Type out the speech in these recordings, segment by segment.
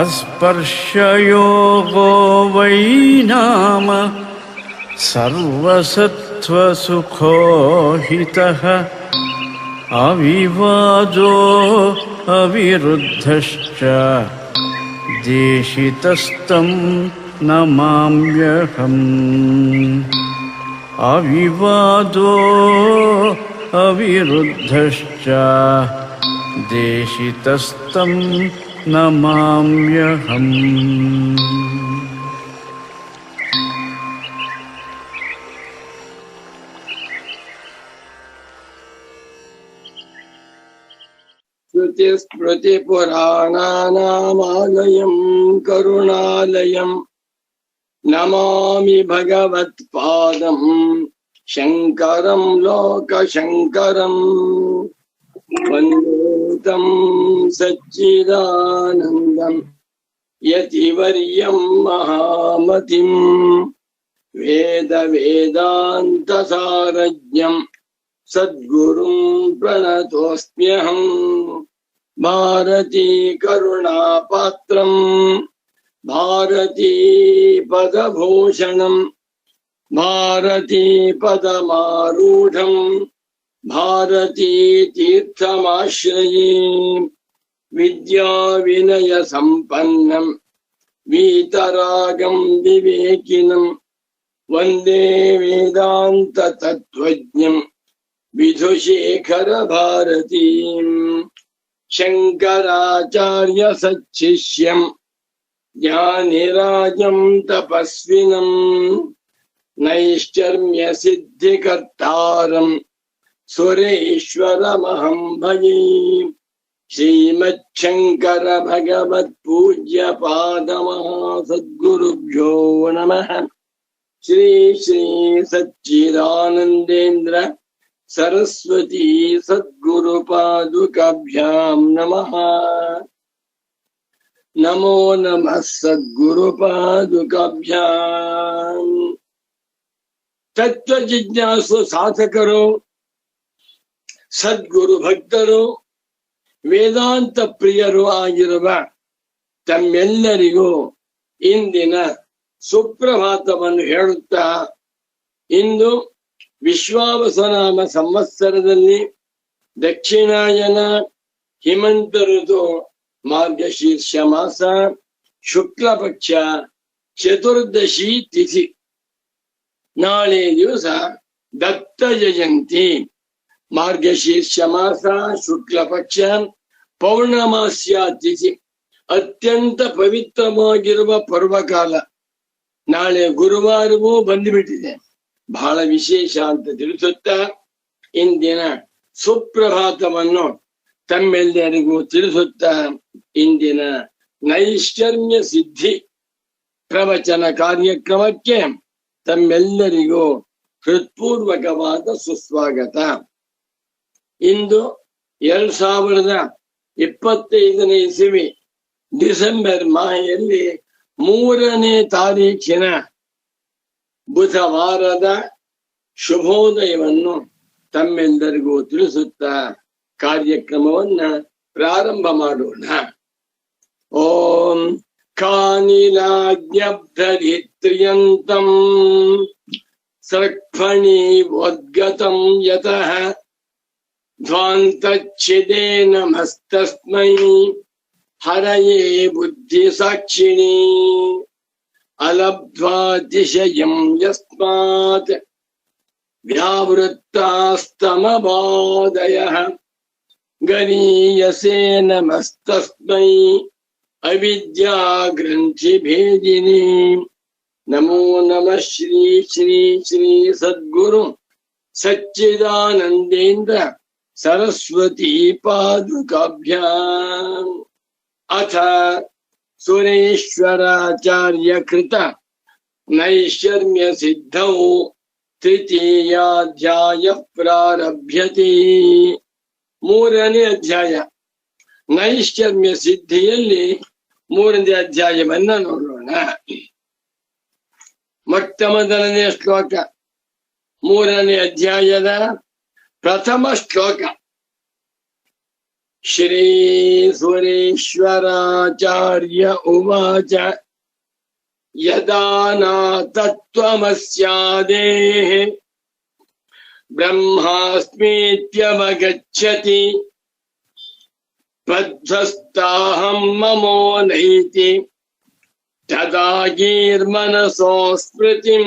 अस्पर्शयोगो वै नाम सर्वसत्त्वसुखो हितः अविवादो अविरुद्धश्च देशितस्तं नमाम्यहम्। अविवादो अविरुद्धश्च देशितस्तं नमाम्यहम्। श्रुतिस्मृतिपुराणानामालयं करुणालयं नमामि भगवत्पादं शङ्करं लोकशङ्करं। वन्दे तं सच्चिदानन्दं यतिवर्यं महामतिं वेदान्तसारज्ञं सद्गुरुं प्रणतोऽस्म्यहम्। भारती करुणापात्रं भारती पदभूषणं भारती पदमारूढं भारती तीर्थमाश्रये। विद्याविनयसम्पन्नं वीतरागं विवेकिनं वन्दे वेदान्ततत्त्वज्ञं विधुशेखर भारतीम्। शङ्कराचार्य सच्छिष्यं ज्ञानिराजं तपस्विनं नैष्कर्म्य सिद्धिकर्तारं सुरेश्वरमहं भजे। श्रीमच्छङ्कर भगवत्पूज्य पादमहासद्गुरुभ्यो नमः। श्री श्री सच्चिदानन्देन्द्र सरस्वती सद्गुरुपादुकाभ्यां नमः। नमो नमः सद्गुरुपादुकाभ्यां। तत्व जिज्ञासु साधकರು, ಸದ್ಗುರು ಭಕ್ತರು, ವೇದಾಂತ ಪ್ರಿಯರು ಆಗಿರುವ ತಮ್ಮೆಲ್ಲರಿಗೂ ಇಂದಿನ ಸುಪ್ರಭಾತವನ್ನು ಹೇಳುತ್ತಾ, ಇಂದು ವಿಶ್ವಾವಸುನಾಮ ಸಂವತ್ಸರದಲ್ಲಿ ದಕ್ಷಿಣಾಯನ ಹಿಮಂತ ಋತು ಮಾರ್ಗಶೀರ್ಷ ಮಾಸ ಶುಕ್ಲ ಪಕ್ಷ ಚತುರ್ದಶಿ ತಿಥಿ. ನಾಳೆ ದಿವಸ ದತ್ತ ಜಯಂತಿ. ಮಾರ್ಗಶೀರ್ಷ ಮಾಸ ಶುಕ್ಲ ಪಕ್ಷ ಪೌರ್ಣಮಾಸ್ಯ ತಿಥಿ. ಅತ್ಯಂತ ಪವಿತ್ರವಾಗಿರುವ ಪರ್ವಕಾಲ. ನಾಳೆ ಗುರುವಾರವೂ ಬಂದುಬಿಟ್ಟಿದೆ. ಬಹಳ ವಿಶೇಷ ಅಂತ ತಿಳಿಸುತ್ತಾ ಇಂದಿನ ಸುಪ್ರಭಾತವನ್ನು ತಮ್ಮೆಲ್ಲರಿಗೂ ತಿಳಿಸುತ್ತಾ, ಇಂದಿನ ನೈಷ್ಕರ್ಮ್ಯ ಸಿದ್ಧಿ ಪ್ರವಚನ ಕಾರ್ಯಕ್ರಮಕ್ಕೆ ತಮ್ಮೆಲ್ಲರಿಗೂ ಹೃತ್ಪೂರ್ವಕವಾದ ಸುಸ್ವಾಗತ. ಇಂದು 2025ನೇ ಇಸವಿ ಡಿಸೆಂಬರ್ ಮಾಹೆಯಲ್ಲಿ 3ನೇ ತಾರೀಖಿನ ಬುಧವಾರದ ಶುಭೋದಯವನ್ನು ತಮ್ಮೆಲ್ಲರಿಗೂ ತಿಳಿಸುತ್ತಾ ಕಾರ್ಯಕ್ರಮವನ್ನ ಪ್ರಾರಂಭ ಮಾಡೋಣ. ಓಂ ಕಾನಿಲಾಜ್ಞಬ್ಧರಿತ್ರ್ಯಂತಂ ಸೃಕ್ಫಣೀವೋದ್ಗತಂ ಯತಃ ಧ್ವಾಂತಚ್ಛಿದೇ ನಮಸ್ತಸ್ಮೈ ಹರಯೇ ಬುದ್ಧಿ ಸಾಕ್ಷಿಣೀ ಅಲಬ್ಧ್ವಾತಿಶಯಂ ಯಸ್ಮಾತ್ ವ್ಯಾವೃತ್ತಾಸ್ತಮಬಾಧಯಃ ಗರೀಯಸೇ ನಮಸ್ತಸ್ಮೈ ಅವಿದ್ಯಾ ಗ್ರಂಥಿ ಭೇದಿನಿ. ನಮೋ ನಮಃ ಶ್ರೀ ಶ್ರೀ ಶ್ರೀ ಸದ್ಗುರು ಸಚ್ಚಿದಾನಂದೇಂದ್ರ ಸರಸ್ವತಿ ಪಾದುಕಾಭ್ಯಾಂ. ಅಥ ಸುರೇಶ್ವರಾಚಾರ್ಯ ಕೃತ ನೈಷ್ಕರ್ಮ್ಯ ಸಿದ್ಧೌ ತೃತೀಯಾಧ್ಯಾಯ ಪ್ರಾರಭ್ಯತೆ. 3ನೇ ಅಧ್ಯಾಯ ನೈಷ್ಕರ್ಮ್ಯ ಸಿದ್ಧಿಯಲ್ಲಿ 3ನೇ ಅಧ್ಯಾಯವನ್ನ ನೋಡೋಣ. ಮೊಟ್ಟಮೊದಲನೇ ಶ್ಲೋಕ 3ನೇ ಅಧ್ಯಾಯದ ಪ್ರಥಮ ಶ್ಲೋಕ. ಶ್ರೀ ಸುರೇಶ್ವರಾಚಾರ್ಯ ಉವಾಚ ಯದಾ ನ ತತ್ವಮಸ್ಯಾದೇಃ ಬ್ರಹ್ಮಾಸ್ಮೀತ್ಯವಗಚ್ಚತಿ ಬದ್ಧಸ್ತಾಹಂ ಮಮೋ ನೈತಿ ತದಾ ಗೀರ್ಮನಸೋ ಸ್ಮೃತಿಂ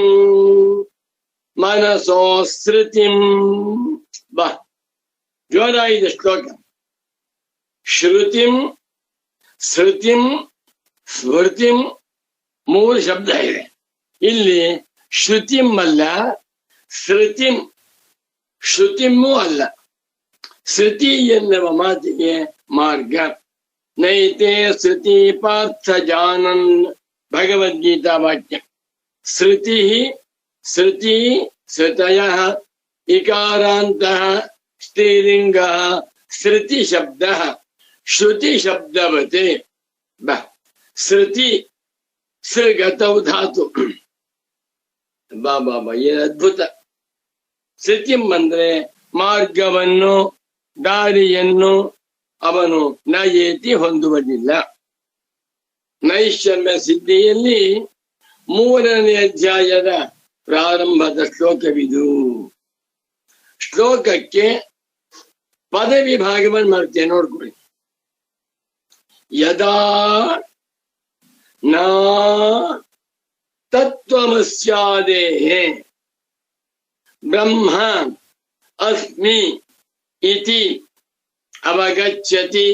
ಬಾ ಜೋರಾಗಿದೆ ಶ್ಲೋಕ. ಶ್ರುತಿಂ ಶ್ರುತಿಂ ಸ್ಮೃತಿಂ ಮೂರು ಶಬ್ದ ಇದೆ. ಇಲ್ಲಿ ಶ್ರುತಿಂ ಅಲ್ಲ, ಶ್ರುತಿಂ, ಶ್ರುತಿಮೂ ಅಲ್ಲ. ಶ್ರುತಿ ಎನ್ನುವ ಮಾತಿಗೆ ಮಾರ್ಗ. ನೈತೆ ಶ್ರುತಿ ಪಾರ್ಥ ಜಾನನ್ ಭಗವದ್ಗೀತಾ ವಾಕ್ಯ. ಶ್ರುತಿ ಶ್ರುತಿ ಶ್ರುತಯಃ ಇಕಾರಾಂತಃ ಸ್ತ್ರೀಲಿಂಗಃ ಶ್ರುತಿ ಶಬ್ದಃ ಶ್ರುತಿ ಶಬ್ದವತೆ. ಬ ಶ್ರುತಿ ಸೃಗತೌ ಧಾತು. ಬಾಬಾ ಏನು ಅದ್ಭುತ. ಶ್ರುತಿಂ ಅಂದ್ರೆ ಮಾರ್ಗವನ್ನು, ದಾರಿಯನ್ನು ಅವನು ನಯೇತಿ ಹೊಂದುವುದಿಲ್ಲ. ನೈಷ್ಕರ್ಮ್ಯ ಸಿದ್ಧಿಯಲ್ಲಿ 3ನೇ ಅಧ್ಯಾಯದ ಪ್ರಾರಂಭದ ಶ್ಲೋಕವಿದು. ಶ್ಲೋಕಕ್ಕೆ ಪದ ವಿಭಾಗವನ್ನು ಮಾಡ್ತೇನೆ, ನೋಡ್ಕೊಳ್ಳಿ. ಯದಾ ನಾ ತತ್ವಮಸ್ಯಾದೇಃ ಬ್ರಹ್ಮ ಅಸ್ಮಿ ಇತಿ ಅವಗಚ್ಚತಿ.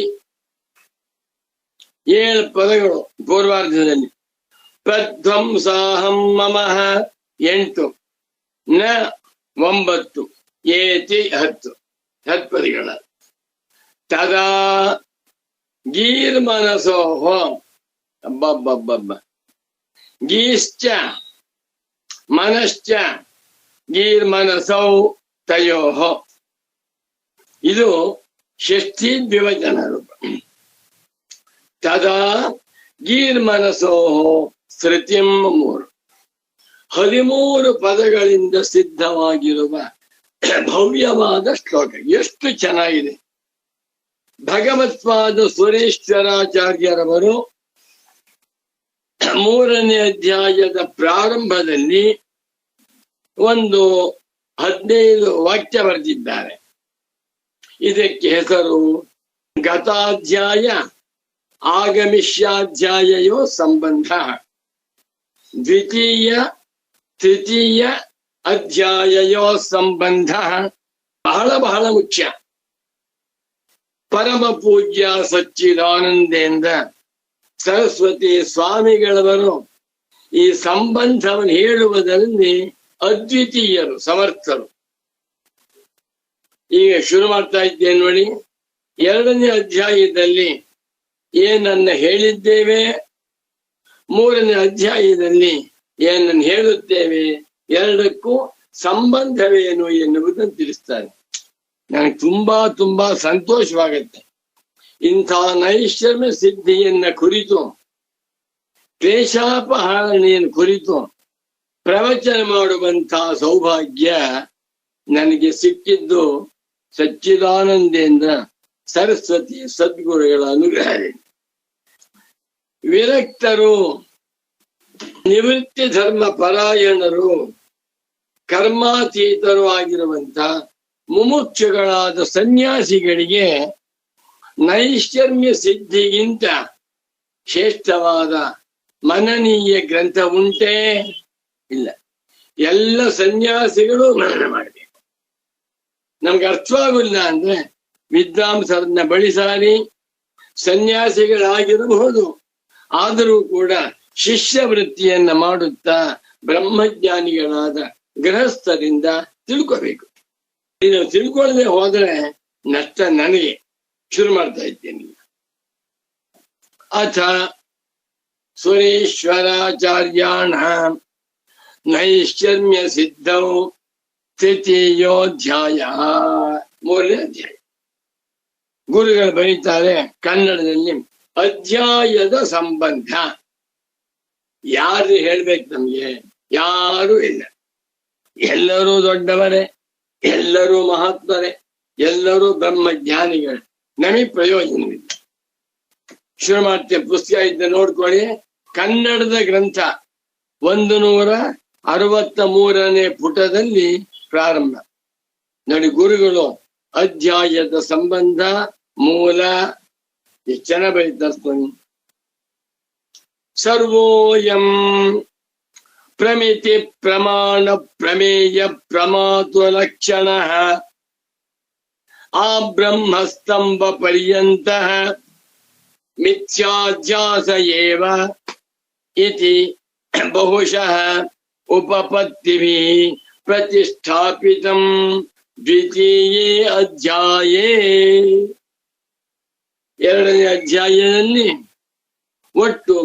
7 ಪದಗಳು ಪೂರ್ವಾರ್ಧದಲ್ಲಿ. ಪ್ರಧ್ವಂಸಾಹಂ ಮಮಃ 8, ನ 9, ಏತಿ 10 ಪದಗಳ. ತದಾ ಗೀರ್ಮನಸೋಃ ಅಬ್ಬಬ್ಬಬ್ಬ ಗೀಶ್ಚ ಮನಶ್ಚ ಗೀರ್ಮನಸೌ ತಯೋಃ. ಇದು ಷಷ್ಠಿ ದ್ವಿವಚನ ರೂಪ. ತದಾ ಗೀರ್ಮನಸೋಃ ಶ್ರುತಿಂ 3. 13 ಪದಗಳಿಂದ ಸಿದ್ಧವಾಗಿರುವ ಭವ್ಯವಾದ ಶ್ಲೋಕ. ಎಷ್ಟು ಚೆನ್ನಾಗಿದೆ. ಭಗವತ್ಪಾದ ಸುರೇಶ್ವರಾಚಾರ್ಯರವರು 3ನೇ ಅಧ್ಯಾಯದ ಪ್ರಾರಂಭದಲ್ಲಿ ಒಂದು 15 ವಾಕ್ಯ ಬರೆದಿದ್ದಾರೆ. ಇದಕ್ಕೆ ಹೆಸರು ಗತಾಧ್ಯಾಯ ಆಗಮಿಷ್ಯಾಧ್ಯಾಯಯೋ ಸಂಬಂಧ. ದ್ವಿತೀಯ ತೃತೀಯ ಅಧ್ಯಾಯಯೋ ಸಂಬಂಧ ಬಹಳ ಬಹಳ ಮುಖ್ಯ. ಪರಮ ಪೂಜ್ಯ ಸಚ್ಚಿದಾನಂದೇಂದ್ರ ಸರಸ್ವತಿ ಸ್ವಾಮಿಗಳವರು ಈ ಸಂಬಂಧವನ್ನು ಹೇಳುವುದರಲ್ಲಿ ಅದ್ವಿತೀಯರು, ಸಮರ್ಥರು. ಈಗ ಶುರು ಮಾಡ್ತಾ ಇದ್ದೇನೆ ನೋಡಿ. 2ನೇ ಅಧ್ಯಾಯದಲ್ಲಿ ಏನನ್ನ ಹೇಳಿದ್ದೇವೆ, 3ನೇ ಅಧ್ಯಾಯದಲ್ಲಿ ಏನನ್ನು ಹೇಳುತ್ತೇವೆ, ಎರಡಕ್ಕೂ ಸಂಬಂಧವೇನು ಎನ್ನುವುದನ್ನು ತಿಳಿಸ್ತಾರೆ. ನನಗೆ ತುಂಬಾ ಸಂತೋಷವಾಗುತ್ತೆ. ಇಂಥ ನೈಷ್ಕರ್ಮ್ಯ ಸಿದ್ಧಿಯನ್ನ ಕುರಿತು, ಕ್ಲೇಶಾಪಹರಣೆಯನ್ನು ಕುರಿತು ಪ್ರವಚನ ಮಾಡುವಂತಹ ಸೌಭಾಗ್ಯ ನನಗೆ ಸಿಕ್ಕಿದ್ದು ಸಚ್ಚಿದಾನಂದೇಂದ್ರ ಸರಸ್ವತಿ ಸದ್ಗುರುಗಳ ಅನುಗ್ರಹ. ವಿರಕ್ತರು, ನಿವೃತ್ತಿ ಧರ್ಮ ಪರಾಯಣರು, ಕರ್ಮಾತೀತರು ಆಗಿರುವಂತ ಮುಮುಕ್ಷುಗಳಾದ ಸನ್ಯಾಸಿಗಳಿಗೆ ನೈಷ್ಕರ್ಮ್ಯ ಸಿದ್ಧಿಗಿಂತ ಶ್ರೇಷ್ಠವಾದ ಮನನೀಯ ಗ್ರಂಥ ಉಂಟೇ? ಇಲ್ಲ. ಎಲ್ಲ ಸನ್ಯಾಸಿಗಳು ಮನನ ಮಾಡಬೇಕು. ನಮ್ಗೆ ಅರ್ಥವಾಗುಲ್ಲ ಅಂದ್ರೆ ವಿದ್ವಾಂಸರನ್ನ ಬಳಿ ಸಾರಿ ಸನ್ಯಾಸಿಗಳಾಗಿರಬಹುದು, ಆದರೂ ಕೂಡ ಶಿಷ್ಯ ವೃತ್ತಿಯನ್ನ ಮಾಡುತ್ತಾ ಬ್ರಹ್ಮಜ್ಞಾನಿಗಳಾದ ಗೃಹಸ್ಥರಿಂದ ತಿಳ್ಕೋಬೇಕು. ನೀನು ತಿಳ್ಕೊಳ್ಳದೆ ಹೋದ್ರೆ ನಷ್ಟ ನನಗೆ. ಶುರು ಮಾಡ್ತಾ ಇದ್ದೇನೆ. ಅಥ ಸುರೇಶ್ವರಾಚಾರ್ಯಾಣ ನೈಷ್ಕರ್ಮ್ಯ ಸಿದ್ಧೌ ತೃತೀಯೋಧ್ಯಾಯ. 3ನೇ ಅಧ್ಯಾಯ. ಗುರುಗಳು ಬರೀತಾರೆ ಕನ್ನಡದಲ್ಲಿ, ಅಧ್ಯಾಯದ ಸಂಬಂಧ. ಯಾರು ಹೇಳ್ಬೇಕು ನಮ್ಗೆ? ಯಾರು ಇಲ್ಲ. ಎಲ್ಲರೂ ದೊಡ್ಡವರೇ, ಎಲ್ಲರೂ ಮಹಾತ್ಮರೇ, ಎಲ್ಲರೂ ಬ್ರಹ್ಮಜ್ಞಾನಿಗಳು. ನಮಗೆ ಪ್ರಯೋಜನವಿಲ್ಲ. ಶುರು ಮಾಡ್ತೇವೆ. ಪುಸ್ತಕ ಇದ್ದ ನೋಡ್ಕೊಳ್ಳಿ. ಕನ್ನಡದ ಗ್ರಂಥ 163ನೇ ಪುಟದಲ್ಲಿ ಪ್ರಾರಂಭ ನೋಡಿ. ಗುರುಗಳು ಅಧ್ಯಾಯದ ಸಂಬಂಧ ಮೂಲ ಎಷ್ಟು ಚೆನ್ನಾಗಿ ಬರೀತಾರೆ. ಸರ್ವೋಯಂ ಪ್ರಮಿತಿ ಪ್ರಮಾಣ ಪ್ರಮೇಯ ಪ್ರಮಾತು ಲಕ್ಷಣ ಆ ಬ್ರಹ್ಮಸ್ತಂಭ ಪರ್ಯಂತ ಮಿಥ್ಯಾಧ್ಯಾಸ ಏವ ಇತಿ ಬಹುಶಃ ಉಪಪತ್ತಿಭಿಃ ಪ್ರತಿಷ್ಠಾಪಿತಂ ದ್ವಿತೀಯೇ ಅಧ್ಯಾಯೇ. 2ನೇ ಅಧ್ಯಾಯದಲ್ಲಿ ಒಟ್ಟು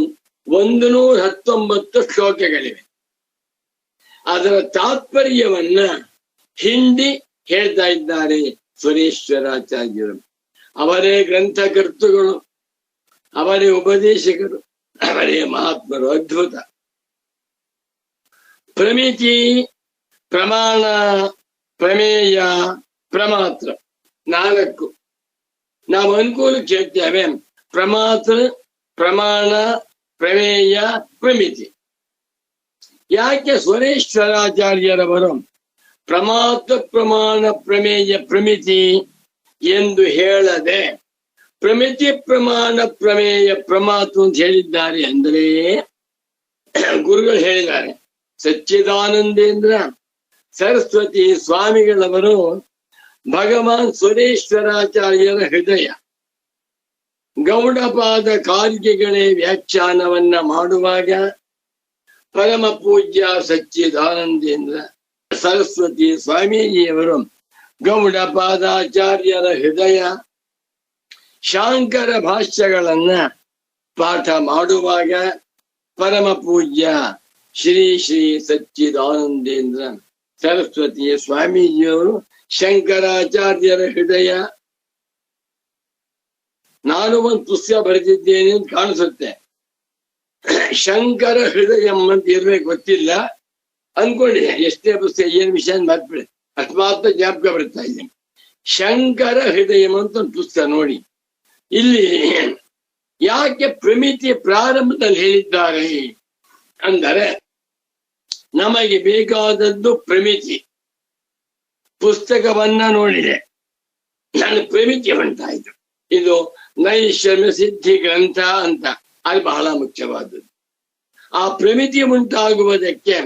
119 ಶ್ಲೋಕಗಳಿವೆ. ಅದರ ತಾತ್ಪರ್ಯವನ್ನ ಹಿಂಡಿ ಹೇಳ್ತಾ ಇದ್ದಾರೆ ಸುರೇಶ್ವರಾಚಾರ್ಯರು. ಅವರೇ ಗ್ರಂಥಕರ್ತೃಗಳು, ಅವರೇ ಉಪದೇಶಕರು, ಅವರೇ ಮಹಾತ್ಮರು. ಅದ್ಭುತ. ಪ್ರಮಿತಿ, ಪ್ರಮಾಣ, ಪ್ರಮೇಯ, ಪ್ರಮಾತ್ರ 4 ನಾವು ಅನುಕೂಲಕ್ಕೆ ಹೇಳ್ತೇವೆ. ಪ್ರಮಾತ್ರ, ಪ್ರಮಾಣ, ಪ್ರಮೇಯ, ಪ್ರಮಿತಿ. ಯಾಕೆ ಸುರೇಶ್ವರಾಚಾರ್ಯರವರು ಪ್ರಮಾತ್ರ, ಪ್ರಮಾಣ, ಪ್ರಮೇಯ, ಪ್ರಮಿತಿ ಎಂದು ಹೇಳದೆ ಪ್ರಮಿತಿ, ಪ್ರಮಾಣ, ಪ್ರಮೇಯ, ಪ್ರಮಾತು ಅಂತ ಹೇಳಿದ್ದಾರೆ ಅಂದರೆ ಗುರುಗಳು ಹೇಳಿದ್ದಾರೆ. ಸಚ್ಚಿದಾನಂದೇಂದ್ರ ಸರಸ್ವತಿ ಸ್ವಾಮಿಗಳವರು ಭಗವಾನ್ ಸುರೇಶ್ವರಾಚಾರ್ಯರ ಹೃದಯ ಗೌಡಪಾದ ಕಾರಿಕೆಗಳೇ ವ್ಯಾಖ್ಯಾನವನ್ನ ಮಾಡುವಾಗ ಪರಮ ಪೂಜ್ಯ ಸಚ್ಚಿದಾನಂದೇಂದ್ರ ಸರಸ್ವತಿ ಸ್ವಾಮೀಜಿಯವರು ಗೌಡಪಾದಾಚಾರ್ಯರ ಹೃದಯ ಶಾಂಕರ ಭಾಷ್ಯಗಳನ್ನ ಪಾಠ ಮಾಡುವಾಗ ಪರಮ ಪೂಜ್ಯ ಶ್ರೀ ಶ್ರೀ ಸಚ್ಚಿದಾನಂದೇಂದ್ರ ಸರಸ್ವತಿ ಸ್ವಾಮೀಜಿಯವರು ಶಂಕರಾಚಾರ್ಯರ ಹೃದಯ. ನಾನು ಒಂದು ಪುಸ್ತಕ ಬರೆದಿದ್ದೇನೆ ಅಂತ ಕಾಣಿಸುತ್ತೆ. ಶಂಕರ ಹೃದಯ ಅಂತ ಇರ್ಬೇಕು, ಗೊತ್ತಿಲ್ಲ ಅನ್ಕೊಂಡಿದೆ. ಎಷ್ಟೇ ಪುಸ್ತಕ ಏನ್ ವಿಷಯ ಮರ್ತ್ಬಿಡಿ, ಅಕಸ್ಮಾತ್ ಜ್ಞಾಪಕ ಬರ್ತಾ ಇದೆ. ಶಂಕರ ಹೃದಯ ಅಂತ ಒಂದು ಪುಸ್ತಕ ನೋಡಿ. ಇಲ್ಲಿ ಯಾಕೆ ಪ್ರಮಿತಿ ಪ್ರಾರಂಭದಲ್ಲಿ ಹೇಳಿದ್ದಾರೆ ಅಂದರೆ ನಮಗೆ ಬೇಕಾದದ್ದು ಪ್ರಮಿತಿ. ಪುಸ್ತಕವನ್ನ ನೋಡಿದೆ, ನಾನು ಪ್ರಮಿತಿ ಹೊಂಟಾಯ್ತು. ಇದು ನೈಷಮ್ಯ ಸಿದ್ಧಿ ಗ್ರಂಥ ಅಂತ, ಅದು ಬಹಳ ಮುಖ್ಯವಾದದ್ದು. ಆ ಪ್ರಮಿತಿ ಉಂಟಾಗುವುದಕ್ಕೆ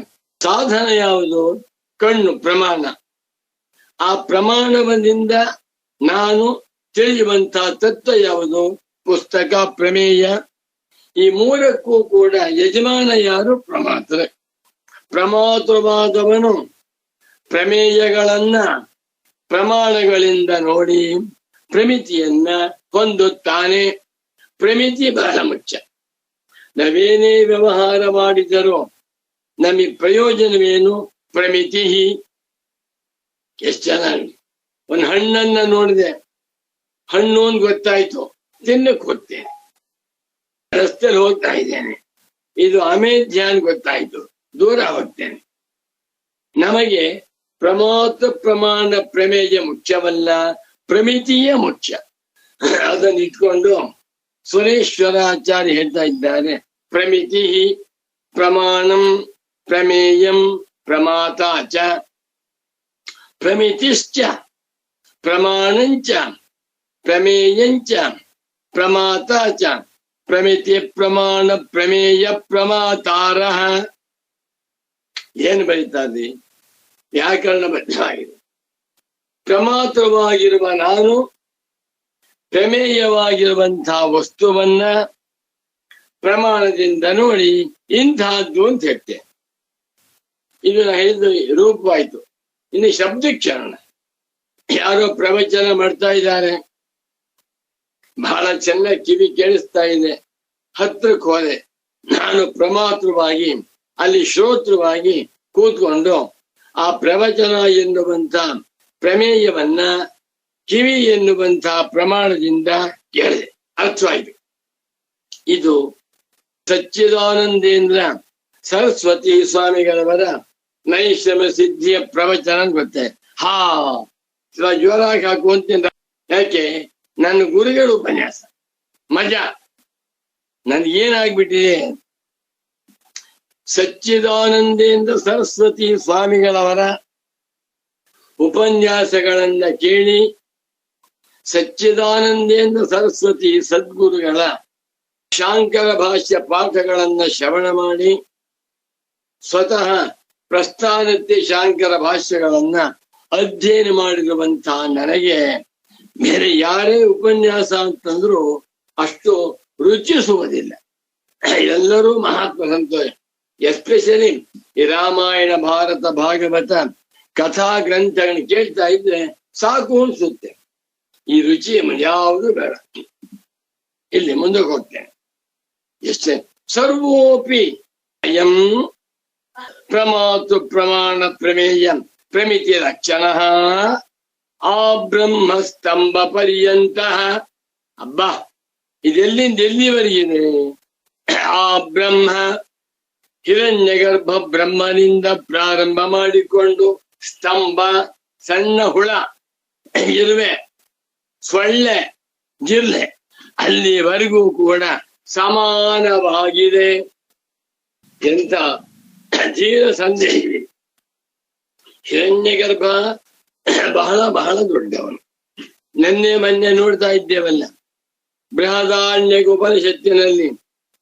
ಸಾಧನ ಯಾವುದು? ಕಣ್ಣು, ಪ್ರಮಾಣ. ಆ ಪ್ರಮಾಣದಿಂದ ನಾನು ತಿಳಿಯುವಂತ ತತ್ವ ಯಾವುದು? ಪುಸ್ತಕ, ಪ್ರಮೇಯ. ಈ 3ಕ್ಕೂ ಕೂಡ ಯಜಮಾನ ಯಾರು? ಪ್ರಮಾತ್ರ. ಪ್ರಮಾತೃವಾದವನು ಪ್ರಮೇಯಗಳನ್ನ ಪ್ರಮಾಣಗಳಿಂದ ನೋಡಿ ಪ್ರಮಿತಿಯನ್ನ ಹೊಂದುತ್ತಾನೆ. ಪ್ರಮಿತಿ ಬಹಳ ಮುಖ್ಯ. ನಾವೇನೇ ವ್ಯವಹಾರ ಮಾಡಿದರೂ ನಮಗೆ ಪ್ರಯೋಜನವೇನು? ಪ್ರಮಿತಿ. ಎಷ್ಟು ಚೆನ್ನಾಗಿ ಒಂದು ಹಣ್ಣನ್ನ ನೋಡಿದೆ, ಹಣ್ಣು ಅಂತ ಗೊತ್ತಾಯ್ತು, ತಿನ್ನಕ್ಕೆ ಹೋಗ್ತೇನೆ. ರಸ್ತೆಯಲ್ಲಿ ಹೋಗ್ತಾ ಇದ್ದೇನೆ, ಇದು ಅಮೇಧ್ಯ ಅಂತ ಗೊತ್ತಾಯ್ತು, ದೂರ ಹೋಗ್ತೇನೆ. ನಮಗೆ ಪ್ರಮಾತ್ರ, ಪ್ರಮಾಣ, ಪ್ರಮೇಯ ಮುಖ್ಯವಲ್ಲ, ಪ್ರಮಿತಿಯೇ ಮುಖ್ಯ. ಅದನ್ನು ಇಟ್ಕೊಂಡು ಸುರೇಶ್ವರಾಚಾರ್ಯ ಹೇಳ್ತಾ ಇದ್ದಾರೆ, ಪ್ರಮಿತಿ ಪ್ರಮಾಣಂ ಪ್ರಮೇಯಂ ಪ್ರಮಾತಾ ಚ ಪ್ರಮಿತಿಶ್ಚ ಪ್ರಮಾಣಂಚ ಪ್ರಮೇಯಂಚ ಪ್ರಮಾತಾ ಚ ಪ್ರಮಿತಿ ಪ್ರಮಾಣ ಪ್ರಮೇಯ ಪ್ರಮಾತಾರ. ಏನು ಬರೀತಾರೆ? ವ್ಯಾಕರಣ ಬದ್ಧವಾಗಿದೆ. ಪ್ರಮಾತ್ರವಾಗಿರುವ ನಾನು ಪ್ರಮೇಯವಾಗಿರುವಂತಹ ವಸ್ತುವನ್ನ ಪ್ರಮಾಣದಿಂದ ನೋಡಿ ಇಂತಹದ್ದು ಅಂತ ಹೇಳ್ತೇನೆ. ಇದು ನಾ ಹೇಳಿದ ರೂಪವಾಯ್ತು. ಇನ್ನು ಶಬ್ದೋಚ್ಚಾರಣ. ಯಾರೋ ಪ್ರವಚನ ಮಾಡ್ತಾ ಇದ್ದಾರೆ, ಬಹಳ ಚೆನ್ನಾಗಿ ಕಿವಿ ಕೇಳಿಸ್ತಾ ಇದೆ, ಹತ್ರಕ್ಕೆ ಹೋದೆ. ನಾನು ಪ್ರಮಾತೃವಾಗಿ ಅಲ್ಲಿ ಶ್ರೋತೃವಾಗಿ ಕೂತ್ಕೊಂಡು ಆ ಪ್ರವಚನ ಎನ್ನುವಂತ ಪ್ರಮೇಯವನ್ನ ಕಿವಿ ಎನ್ನುವಂತ ಪ್ರಮಾಣದಿಂದ ಕೇಳಿದೆ, ಅರ್ಥವಾಯಿತು. ಇದು ಸಚ್ಚಿದಾನಂದೇಂದ್ರ ಸರಸ್ವತಿ ಸ್ವಾಮಿಗಳವರ ನೈಷಮ್ಯ ಸಿದ್ಧಿಯ ಪ್ರವಚನ ಗೊತ್ತೇ. ಜೋರಾಗಿ ಹಾಕುವಂತ. ಯಾಕೆ? ನನ್ನ ಗುರುಗಳ ಉಪನ್ಯಾಸ ಮಜಾ. ನನ್ಗೇನಾಗ್ಬಿಟ್ಟಿದೆ, ಸಚ್ಚಿದಾನಂದೇಂದ್ರ ಸರಸ್ವತಿ ಸ್ವಾಮಿಗಳವರ ಉಪನ್ಯಾಸಗಳನ್ನ ಕೇಳಿ, ಸಚ್ಚಿದಾನಂದೇಂದ್ರ ಸರಸ್ವತಿ ಸದ್ಗುರುಗಳ ಶಾಂಕರ ಭಾಷ್ಯ ಪಾಠಗಳನ್ನ ಶ್ರವಣ ಮಾಡಿ, ಸ್ವತಃ ಪ್ರಸ್ಥಾನತೆ ಶಾಂಕರ ಭಾಷ್ಯಗಳನ್ನ ಅಧ್ಯಯನ ಮಾಡಿರುವಂತಹ ನನಗೆ ಬೇರೆ ಯಾರೇ ಉಪನ್ಯಾಸ ಅಂತಂದ್ರೂ ಅಷ್ಟು ರುಚಿಸುವುದಿಲ್ಲ. ಎಲ್ಲರೂ ಮಹಾತ್ಮ ಸಂತೋಷ. ಎಸ್ಪೆಷಲಿ ಈ ರಾಮಾಯಣ, ಭಾರತ, ಭಾಗವತ ಕಥಾ ಗ್ರಂಥಗಳನ್ನ ಕೇಳ್ತಾ ಇದ್ರೆ ಸಾಕು ಅನ್ಸುತ್ತೆ. ಈ ರುಚಿ ಯಾವುದು ಬೇಡ. ಇಲ್ಲಿ ಮುಂದಕ್ಕೆ ಹೋಗ್ತೇನೆ. ಎಷ್ಟೇ ಸರ್ವೋಪಿ ಅಯಂ ಪ್ರಮಾತು ಪ್ರಮಾಣ ಪ್ರಮೇಯ ಪ್ರಮಿತಿ ರಕ್ಷಣ ಆ ಬ್ರಹ್ಮ ಸ್ತಂಭ ಪರ್ಯಂತ. ಅಬ್ಬಾ, ಇದೆಲ್ಲಿಂದ ಎಲ್ಲಿವರೆಗಿದೆ? ಆ ಬ್ರಹ್ಮ ಹಿರಣ್ಯ ಗರ್ಭ ಬ್ರಹ್ಮನಿಂದ ಪ್ರಾರಂಭ ಮಾಡಿಕೊಂಡು ಸ್ತಂಭ, ಸಣ್ಣ ಹುಳ, ಇರುವೆ, ಸೊಳ್ಳೆ, ಜಿರ್ಲೆ, ಅಲ್ಲಿವರೆಗೂ ಕೂಡ ಸಮಾನವಾಗಿದೆ. ಎಂತ ಧೀರ ಸಂದೇಹ ಇದೆ. ಹಿರಣ್ಯ ಗರ್ಭ ಬಹಳ ಬಹಳ ದೊಡ್ಡವನು. ಮೊನ್ನೆ ನೋಡ್ತಾ ಇದ್ದೇವಲ್ಲ, ಬೃಹದಾರಣ್ಯಕ ಉಪನಿಷತ್ತಿನಲ್ಲಿ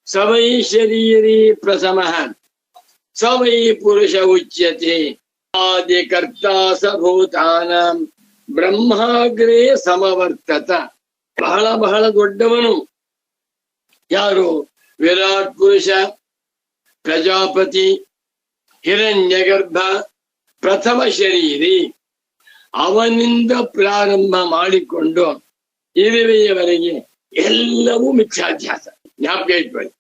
ಸವೈ ಶರೀರಿ ಪ್ರಸಮ ಸವೈ ಪುರುಷ ಉಚ್ಯತೆ ಆದಿ ಕರ್ತಾ ಸಭೂತಾನ ಬ್ರಹ್ಮಾಗ್ರೇ ಸಮವರ್ತತ. ಬಹಳ ಬಹಳ ದೊಡ್ಡವನು ಯಾರು? ವಿರಾಟ್ ಪುರುಷ, ಪ್ರಜಾಪತಿ, ಹಿರಣ್ಯ ಗರ್ಭ, ಪ್ರಥಮ ಶರೀರಿ. ಅವನಿಂದ ಪ್ರಾರಂಭ ಮಾಡಿಕೊಂಡು ಇರುವೆಯವರೆಗೆ ಎಲ್ಲವೂ ಮಿಥ್ಯಾಧ್ಯಾಸ. ಜ್ಞಾಪಕ ಇಟ್ಕೊಳ್ಳಿ.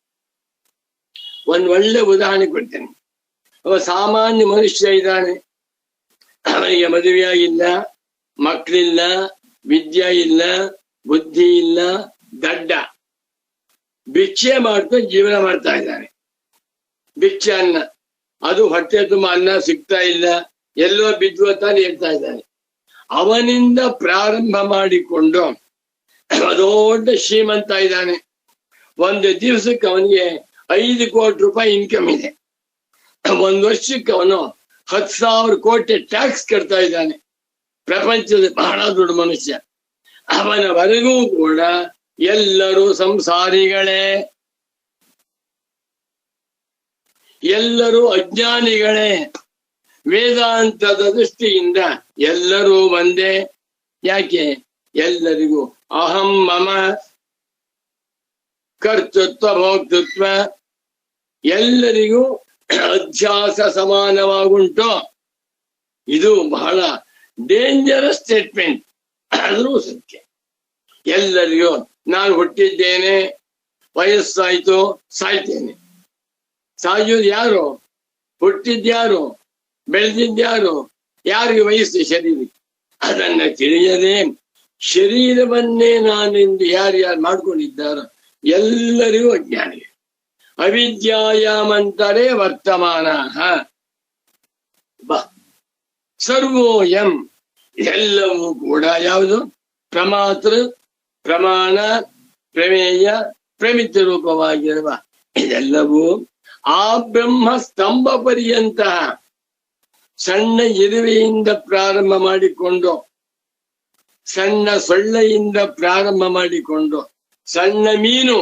ಒಂದು ಒಳ್ಳೆ ಉದಾಹರಣೆ ಕೊಡ್ತೇನೆ. ಅವ ಸಾಮಾನ್ಯ ಮನುಷ್ಯ ಇದ್ದಾನೆ, ಅವನಿಗೆ ಮದುವೆಯಾಗಿಲ್ಲ, ಮಕ್ಕಳಿಲ್ಲ, ವಿದ್ಯೆ ಇಲ್ಲ, ಬುದ್ಧಿ ಇಲ್ಲ, ದಡ್ಡ. ಭಿಕ್ಷೆ ಮಾಡ್ತಾ ಜೀವನ ಮಾಡ್ತಾ ಇದ್ದಾನೆ. ಭಿಕ್ಷೆ ಅನ್ನ, ಅದು ಹೊಟ್ಟೆ ತುಂಬ ಅನ್ನ ಸಿಗ್ತಾ ಇಲ್ಲ, ಎಲ್ಲೋ ಬಿದ್ದು ತಾನು ಹೇಳ್ತಾ ಇದ್ದಾನೆ. ಅವನಿಂದ ಪ್ರಾರಂಭ ಮಾಡಿಕೊಂಡು ದೊಡ್ಡ ಶ್ರೀಮಂತ ಇದ್ದಾನೆ. ಒಂದು ದಿವಸಕ್ಕೆ ಅವನಿಗೆ 5 ಕೋಟಿ ರೂಪಾಯಿ ಇನ್ಕಮ್ ಇದೆ. ಒಂದು ವರ್ಷಕ್ಕೆ ಅವನು 10,000 ಕೋಟಿ ಟ್ಯಾಕ್ಸ್ ಕಟ್ತಾ ಇದ್ದಾನೆ. ಪ್ರಪಂಚದ ಬಹಳ ದೊಡ್ಡ ಮನುಷ್ಯ. ಅವನವರೆಗೂ ಕೂಡ ಎಲ್ಲರೂ ಸಂಸಾರಿಗಳೇ, ಎಲ್ಲರೂ ಅಜ್ಞಾನಿಗಳೇ. ವೇದಾಂತದ ದೃಷ್ಟಿಯಿಂದ ಎಲ್ಲರೂ ಒಂದೇ. ಯಾಕೆ? ಎಲ್ಲರಿಗೂ ಅಹಂ ಮಮ ಕರ್ತೃತ್ವ ಭೋಕ್ತೃತ್ವ ಎಲ್ಲರಿಗೂ ಅಧ್ಯಾಸ ಸಮಾನವಾಗುಂಟು. ಇದು ಬಹಳ ಡೇಂಜರಸ್ ಸ್ಟೇಟ್ಮೆಂಟ್, ಆದರೂ ಸತ್ಯ. ಎಲ್ಲರಿಗೂ ನಾನು ಹುಟ್ಟಿದ್ದೇನೆ, ವಯಸ್ಸಾಯ್ತು, ಸಾಯ್ತೇನೆ. ಸಾಯೋದು ಯಾರು? ಹುಟ್ಟಿದ್ಯಾರು? ಬೆಳೆದಿದ್ಯಾರು? ಯಾರಿಗೆ ವಯಸ್ಸು ಶರೀರಕ್ಕೆ? ಅದನ್ನ ತಿಳಿಯದೆ ಶರೀರವನ್ನೇ ನಾನೆಂದು ಯಾರ್ಯಾರು ಮಾಡ್ಕೊಂಡಿದ್ದಾರೋ ಎಲ್ಲರಿಗೂ ಅಜ್ಞಾನಿ. ಅವಿದ್ಯಾಯಾಮಂತರೇ ವರ್ತಮಾನ ಸರ್ವೋಯಂ. ಎಲ್ಲವೂ ಕೂಡ ಯಾವುದು? ಪ್ರಮಾತೃ, ಪ್ರಮಾಣ, ಪ್ರಮೇಯ, ಪ್ರಮಿತಿ ರೂಪವಾಗಿರುವ ಇದೆಲ್ಲವೂ ಆ ಬ್ರಹ್ಮ ಸ್ತಂಭ ಪರ್ಯಂತ. ಸಣ್ಣ ಇರುವೆಯಿಂದ ಪ್ರಾರಂಭ ಮಾಡಿಕೊಂಡು, ಸಣ್ಣ ಸೊಳ್ಳೆಯಿಂದ ಪ್ರಾರಂಭ ಮಾಡಿಕೊಂಡು, ಸಣ್ಣ ಮೀನು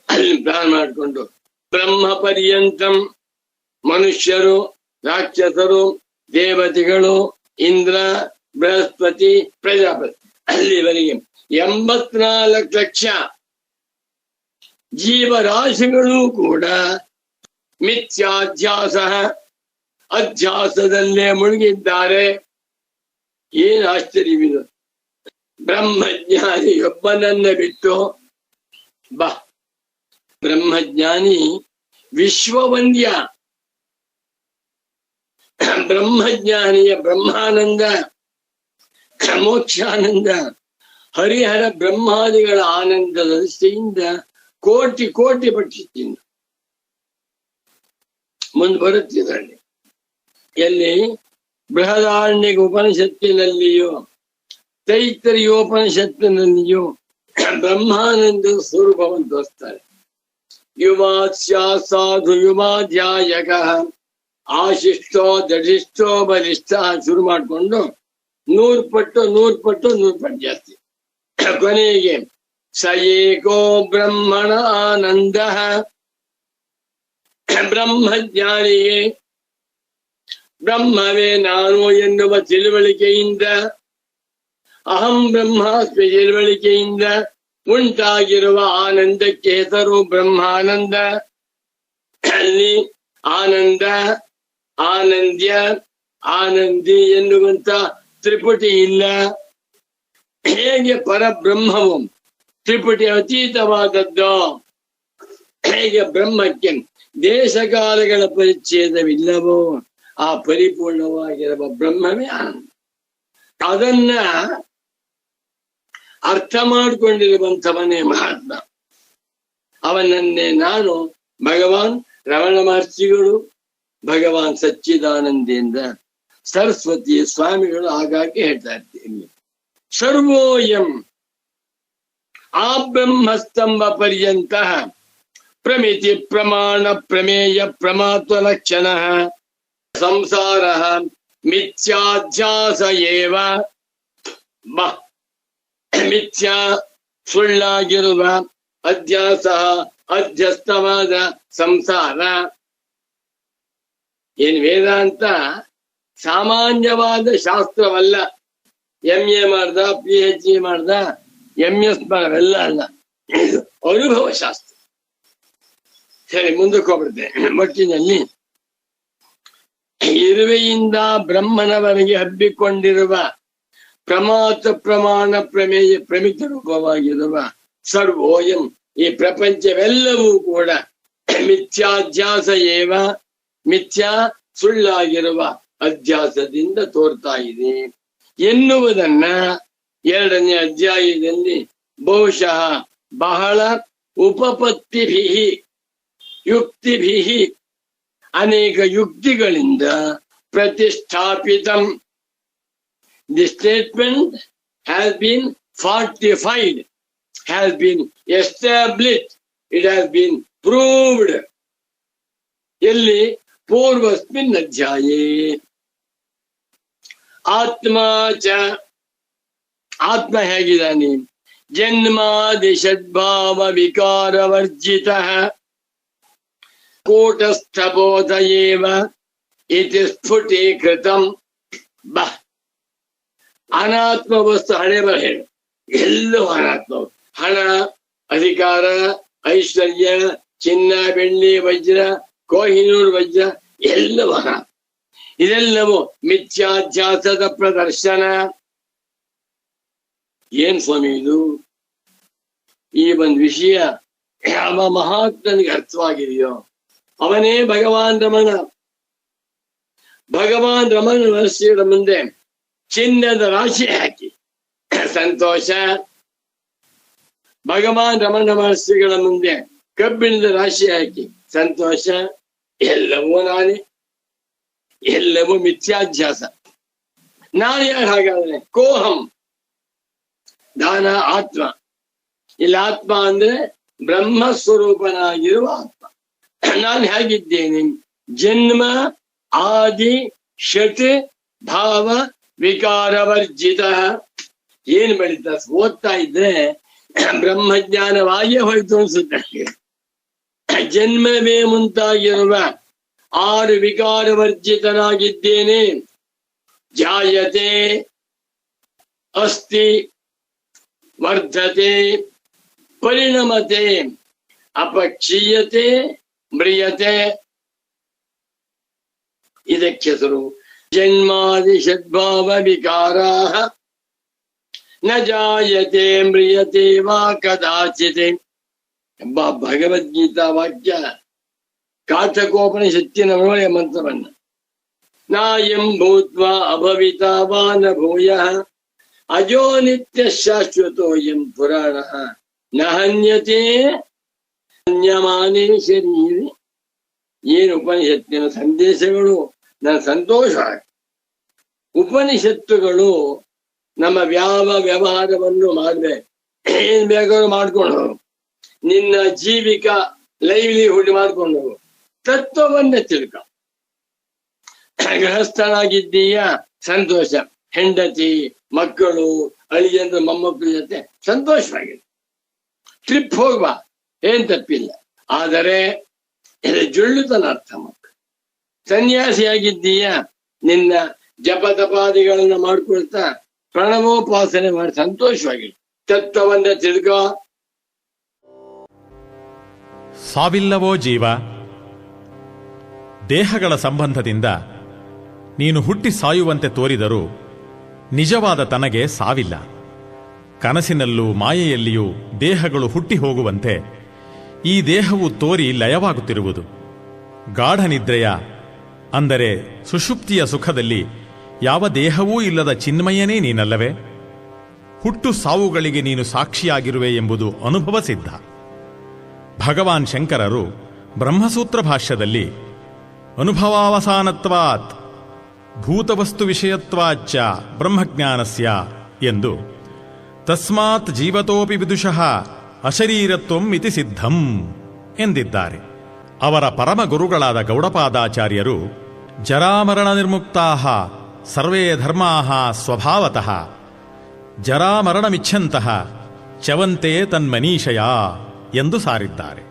ಅಲ್ಲಿ ಪ್ರಾರಂಭ ಮಾಡಿಕೊಂಡು ಬ್ರಹ್ಮ ಪರ್ಯಂತಂ. ಮನುಷ್ಯರು, ರಾಕ್ಷಸರು, ದೇವತೆಗಳು, ಇಂದ್ರ, ಬೃಹಸ್ಪತಿ, ಪ್ರಜಾಪತಿ, ಅಲ್ಲಿವರೆಗೆ 84 ಲಕ್ಷ ಜೀವರಾಶಿಗಳು ಕೂಡ ಮಿಥ್ಯಾಧ್ಯಾಸ, ಅಧ್ಯಾಸದಲ್ಲೇ ಮುಳುಗಿದ್ದಾರೆ. ಏನ್ ಆಶ್ಚರ್ಯವಿದು! ಬ್ರಹ್ಮಜ್ಞಾನಿಯೊಬ್ಬನನ್ನ ಬಿಟ್ಟು ಬ್ರಹ್ಮಜ್ಞಾನಿ ವಿಶ್ವವಂದ್ಯ. ಬ್ರಹ್ಮಜ್ಞಾನಿಯ ಬ್ರಹ್ಮಾನಂದ, ಮೋಕ್ಷಾನಂದ, ಹರಿಹರ ಬ್ರಹ್ಮಾದಿಗಳ ಆನಂದದ ದೃಷ್ಟಿಯಿಂದ ಕೋಟಿ ಕೋಟಿ ಪಟ್ಟಿದ್ದೀನಿ. ಮುಂದೆ ಬರುತ್ತಿದ್ರಲ್ಲಿ ಎಲ್ಲಿ? ಬೃಹದಾರಣ್ಯಕ ಉಪನಿಷತ್ತಿನಲ್ಲಿಯೂ ತೈತ್ತರಿಯೋಪನಿಷತ್ತಿನಲ್ಲಿಯೂ ಬ್ರಹ್ಮಾನಂದ ಸ್ವರೂಪವನ್ನು ತೋರಿಸ್ತಾರೆ. ಯುವಾಸ್ಯ ಸಾಧು ಯುವಾಧ್ಯಾಯಕ ಆಶಿಷ್ಟೋ ದಢಿಷ್ಟೋ ಬಲಿಷ್ಠ ಶುರು ಮಾಡಿಕೊಂಡು 100 ಪಟ್ಟು ಜಾಸ್ತಿ. ಕೊನೆಗೆ ಸ ಏಕೋ ಬ್ರಹ್ಮಣ ಆನಂದ, ಬ್ರಹ್ಮಜ್ಞಾನಿಗೆ ಬ್ರಹ್ಮವೇ ನಾನು ಎನ್ನುವ ತಿಳುವಳಿಕೆಯಿಂದ, ಅಹಂ ಬ್ರಹ್ಮಾಸ್ಮಿ ತಿಳುವಳಿಕೆಯಿಂದ ಉಂಟಾಗಿರುವ ಆನಂದಕ್ಕೆ ಹೆಸರು ಬ್ರಹ್ಮಾನಂದ. ಅಲ್ಲಿ ಆನಂದ, ಆನಂದ್ಯ, ಆನಂದಿ ಎನ್ನುವಂತ ತ್ರಿಪುಟಿ ಇಲ್ಲ. ಹೇಗೆ ಪರಬ್ರಹ್ಮವು ತ್ರಿಪುಟಿ ಅತೀತವಾದದ್ದು, ಹೇಗೆ ಬ್ರಹ್ಮಕ್ಕೆ ದೇಶಕಾಲಗಳ ಪರಿಚ್ಛೇದವಿಲ್ಲವೋ ಆ ಪರಿಪೂರ್ಣವಾಗಿರುವ ಬ್ರಹ್ಮವೇ ಆನಂದ. ಅದನ್ನ ಅರ್ಥ ಮಾಡಿಕೊಂಡಿರುವಂಥವನೇ ಮಹಾತ್ಮ. ಅವನನ್ನೇ ನಾನು ಭಗವಾನ್ ರಮಣ ಮಹರ್ಷಿಗಳು, ಭಗವಾನ್ ಸಚ್ಚಿದಾನಂದೇಂದ್ರ ಸರಸ್ವತಿ ಸ್ವಾಮಿಗಳು ಆಗಾಗ್ಗೆ ಹೇಳ್ತಾ ಇರ್ತೀನಿ. ಸರ್ವೋಯಂ ಆ ಬ್ರಹ್ಮಸ್ತಂಭ ಪರ್ಯಂತ ಪ್ರಮಿತಿ ಪ್ರಮಾಣ ಪ್ರಮೇಯ ಪ್ರಮಾತ್ವ ಲಕ್ಷಣ ಸಂಸಾರ ಮಿಥ್ಯಾಧ್ಯಾಸ ಏವ. ಮಿಥ್ಯಾ ಸುಳ್ಳಾಗಿರುವ ಅಧ್ಯಾಸ, ಅಧ್ಯಸ್ಥವಾದ ಸಂಸಾರ. ಏನ್ ವೇದಾಂತ ಸಾಮಾನ್ಯವಾದ ಶಾಸ್ತ್ರವಲ್ಲ. MA ಮಾಡ್ದ, PhD ಮಾಡ್ದ, MS ಅವೆಲ್ಲ ಅಲ್ಲ, ಅನುಭವ ಶಾಸ್ತ್ರ. ಸರಿ, ಮುಂದಕ್ಕೆ ಹೋಗ್ಬಿಡುತ್ತೆ. ಒಟ್ಟಿನಲ್ಲಿ ಇರುವೆಯಿಂದ ಬ್ರಹ್ಮನವರೆಗೆ ಹಬ್ಬಿಕೊಂಡಿರುವ ಪ್ರಮಾತ ಪ್ರಮಾಣ ಪ್ರಮೇಯ ಪ್ರಮಿತ ರೂಪವಾಗಿರುವ ಸರ್ವೋಯಂ ಈ ಪ್ರಪಂಚವೆಲ್ಲವೂ ಕೂಡ ಮಿಥ್ಯಾಧ್ಯಾಸ ಏವ, ಮಿಥ್ಯಾ ಸುಳ್ಳಾಗಿರುವ ಅಧ್ಯಾಸದಿಂದ ತೋರ್ತಾ ಇದೆ ಎನ್ನುವುದನ್ನ 2ನೇ ಅಧ್ಯಾಯದಲ್ಲಿ ಬಹುಶಃ ಬಹಳ ಉಪಪತ್ತಿಭಿ ಯುಕ್ತಿಭಿ ಅನೇಕ ಯುಕ್ತಿಗಳಿಂದ ಪ್ರತಿಷ್ಠಾಪಿತಂ. The statement has been fortified, has been established, it has been proved. ಎಲ್ಲಿ? ಪೂರ್ವಸ್ಮಿನ್ ಅಧ್ಯಾಯೇ. ಆತ್ಮ ಚ, ಆತ್ಮ ಹೇಗಿದ್ದಾನೆ? ಜನ್ಮಾದಿ ಷಡ್ಭಾವ ವಿಕಾರ ವರ್ಜಿತ ಕೂಟಸ್ಥಬೋಧ ಏವ ಇತಿ ಸ್ಫುಟೀಕೃತಂ. ಅನಾತ್ಮ ವಸ್ತು ಹಣೆ ಬರ ಹೇಳು, ಎಲ್ಲವೂ ಅನಾತ್ಮ. ಹಣ, ಅಧಿಕಾರ, ಐಶ್ವರ್ಯ, ಚಿನ್ನ, ಬೆಳ್ಳಿ, ವಜ್ರ, ಕೊಹಿನೂರ್ ವಜ್ರ ಎಲ್ಲವೂ ಅನಾತ್ಮ. ಇದೆಲ್ಲವೂ ಮಿಥ್ಯಾಧ್ಯಾಸದ ಪ್ರದರ್ಶನ. ಏನ್ ಸ್ವಾಮಿ ಇದು? ಈ ಒಂದು ವಿಷಯ ಯಾವ ಮಹಾತ್ಮನಿಗೆ ಅರ್ಥವಾಗಿದೆಯೋ ಅವನೇ ಭಗವಾನ್ ರಮಣ. ಭಗವಾನ್ ರಮಣ ಮಹರ್ಷಿಗಳ ಮುಂದೆ ಚಿನ್ನದ ರಾಶಿ ಹಾಕಿ ಸಂತೋಷ, ಭಗವಾನ್ ರಮಣ ಮಹರ್ಷಿಗಳ ಮುಂದೆ ಕಬ್ಬಿಣದ ರಾಶಿ ಹಾಕಿ ಸಂತೋಷ. ಎಲ್ಲವೂ ನಾನೇ, ಎಲ್ಲವೂ ಮಿಥ್ಯಾಧ್ಯಾಸ. ನಾನು ಯಾರು ಹಾಗಾದ್ರೆ? ಕೋಹಂ, ದಾನ ಆತ್ಮ. ಇಲ್ಲಿ ಆತ್ಮ ಅಂದ್ರೆ ಬ್ರಹ್ಮಸ್ವರೂಪನಾಗಿರುವ ಆತ್ಮ. ನಾನು ಹೇಗಿದ್ದೇನೆ? ಜನ್ಮ ಆದಿ ಷಟ್ ಭಾವ ವಿಕಾರವರ್ಜಿತ. ಏನ್ ಬೆಳೀತ? ಓದ್ತಾ ಇದ್ರೆ ಬ್ರಹ್ಮಜ್ಞಾನವಾಗಿಯೇ ಹೋಯ್ತು ಅನ್ಸುತ್ತೆ. ಜನ್ಮವೇ ಮುಂತಾಗಿರುವ 6 ವಿಕಾರವರ್ಜಿತನಾಗಿದ್ದೇನೆ. ಜಾಯತೆ, ಅಸ್ತಿ, ವರ್ಧತೆ, ಪರಿಣಮತೆ, ಅಪಕ್ಷೀಯತೆ, ಮ್ರಿಯತೆ. ಇದಕ್ಕೆ ಹೆಸರು ಜನ್ಮಾದಿ ಷಡ್ಭಾವ ವಿಕಾರಾಃ ನ ಜಾಯತೆ ಮ್ರಿಯತೆ ವಾ ಕದಾಚಿತ್ ಎಂಬ ಭಗವದ್ಗೀತಾ ವಾಕ್ಯ ಕಾಠಕೋಪನಿಷತ್ತಿನ ಒಳ್ಳೆಯ ಮಂತ್ರವನ್ನ. ನಾಯಂ ಭೂತ್ವಾ ಅಭವಿತಾ ವಾ ನ ಭೂಯಃ ಅಜೋ ನಿತ್ಯ ಶಾಶ್ವತೋಯಂ ಪುರಾಣ ನ ಹನ್ಯತೆ ಹನ್ಯಮಾನೇ ಶರೀರ. ಏನು ಉಪನಿಷತ್ತಿನ ಸಂದೇಶಗಳು! ನನ್ನ ಸಂತೋಷ. ಉಪನಿಷತ್ತುಗಳು ನಮ್ಮ ವ್ಯವಹಾರವನ್ನು ಮಾಡದೆ ಏನ್ ಬೇಕಾದ್ರೂ ಮಾಡ್ಕೊಂಡು ಹೋಗು, ನಿನ್ನ ಜೀವಿಕ ಲೈವ್ಲಿಹುಡ್ ಮಾಡ್ಕೊಂಡು ಹೋಗು, ತತ್ವವನ್ನೇ ತಿಳ್ಕೊ. ಗೃಹಸ್ಥನಾಗಿದ್ದೀಯ, ಸಂತೋಷ, ಹೆಂಡತಿ ಮಕ್ಕಳು ಅಳಿಯಂದ್ರು ಮೊಮ್ಮಕ್ಕಳ ಜೊತೆ ಸಂತೋಷವಾಗಿದೆ, ಟ್ರಿಪ್ ಹೋಗ್ಬಾ, ಏನ್ ತಪ್ಪಿಲ್ಲ. ಆದರೆ ಜೊಳ್ಳುತನ ಅರ್ಥ ಮಾಡ್ಕೊ. ಸನ್ಯಾಸಿಯಾಗಿದ್ದೀಯ, ನಿನ್ನ ಜಪ ತಪಾದಿಗಳನ್ನ ಮಾಡ್ಕೊಳ್ತಾ ಪ್ರಣವೋಪಾಸನೆ ಮಾಡಿ ಸಂತೋಷವಾಗಿ ತತ್ವವನ್ನ ತಿಳ್ಕೋ. ಸಾವಿಲ್ಲವೋ ಜೀವ, ದೇಹಗಳ ಸಂಬಂಧದಿಂದ ನೀನು ಹುಟ್ಟಿ ಸಾಯುವಂತೆ ತೋರಿದರೂ ನಿಜವಾದ ತನಗೆ ಸಾವಿಲ್ಲ. ಕನಸಿನಲ್ಲೂ ಮಾಯೆಯಲ್ಲಿಯೂ ದೇಹಗಳು ಹುಟ್ಟಿ ಹೋಗುವಂತೆ ಈ ದೇಹವು ತೋರಿ ಲಯವಾಗುತ್ತಿರುವುದು. ಗಾಢನಿದ್ರೆಯ ಅಂದರೆ ಸುಷುಪ್ತಿಯ ಸುಖದಲ್ಲಿ ಯಾವ ದೇಹವೂ ಇಲ್ಲದ ಚಿನ್ಮಯನೇ ನೀನಲ್ಲವೇ? ಹುಟ್ಟು ಸಾವುಗಳಿಗೆ ನೀನು ಸಾಕ್ಷಿಯಾಗಿರುವೆ ಎಂಬುದು ಅನುಭವ ಸಿದ್ಧ. ಭಗವಾನ್ ಶಂಕರರು ಬ್ರಹ್ಮಸೂತ್ರ ಭಾಷ್ಯದಲ್ಲಿ ಅನುಭವಾವಸಾನತ್ವಾತ್ ಭೂತವಸ್ತು ವಿಷಯತ್ವಾಚ್ಚ ಬ್ರಹ್ಮಜ್ಞಾನಸ್ಯ ಎಂದು ತಸ್ಮಾತ್ ಜೀವತೋಪಿ ವಿದುಷಃ ಅಶರೀರತ್ವಂ ಇತಿ ಸಿದ್ಧಂ ಎಂದಿದ್ದಾರೆ. ಅವರ ಪರಮ ಗುರುಗಳಾದ ಗೌಡಪಾದಾಚಾರ್ಯರು ಜರಾಮರಣ ನಿರ್ಮುಕ್ತಾಃ ಸರ್ವೇ ಧರ್ಮಾಃ ಸ್ವಭಾವತಃ ಜರಾಮರಣಮಿಚ್ಛಂತಃ ಚವಂತೆ ತನ್ಮನೀಷಯ ಎಂದು ಸಾರಿದ್ದಾರೆ.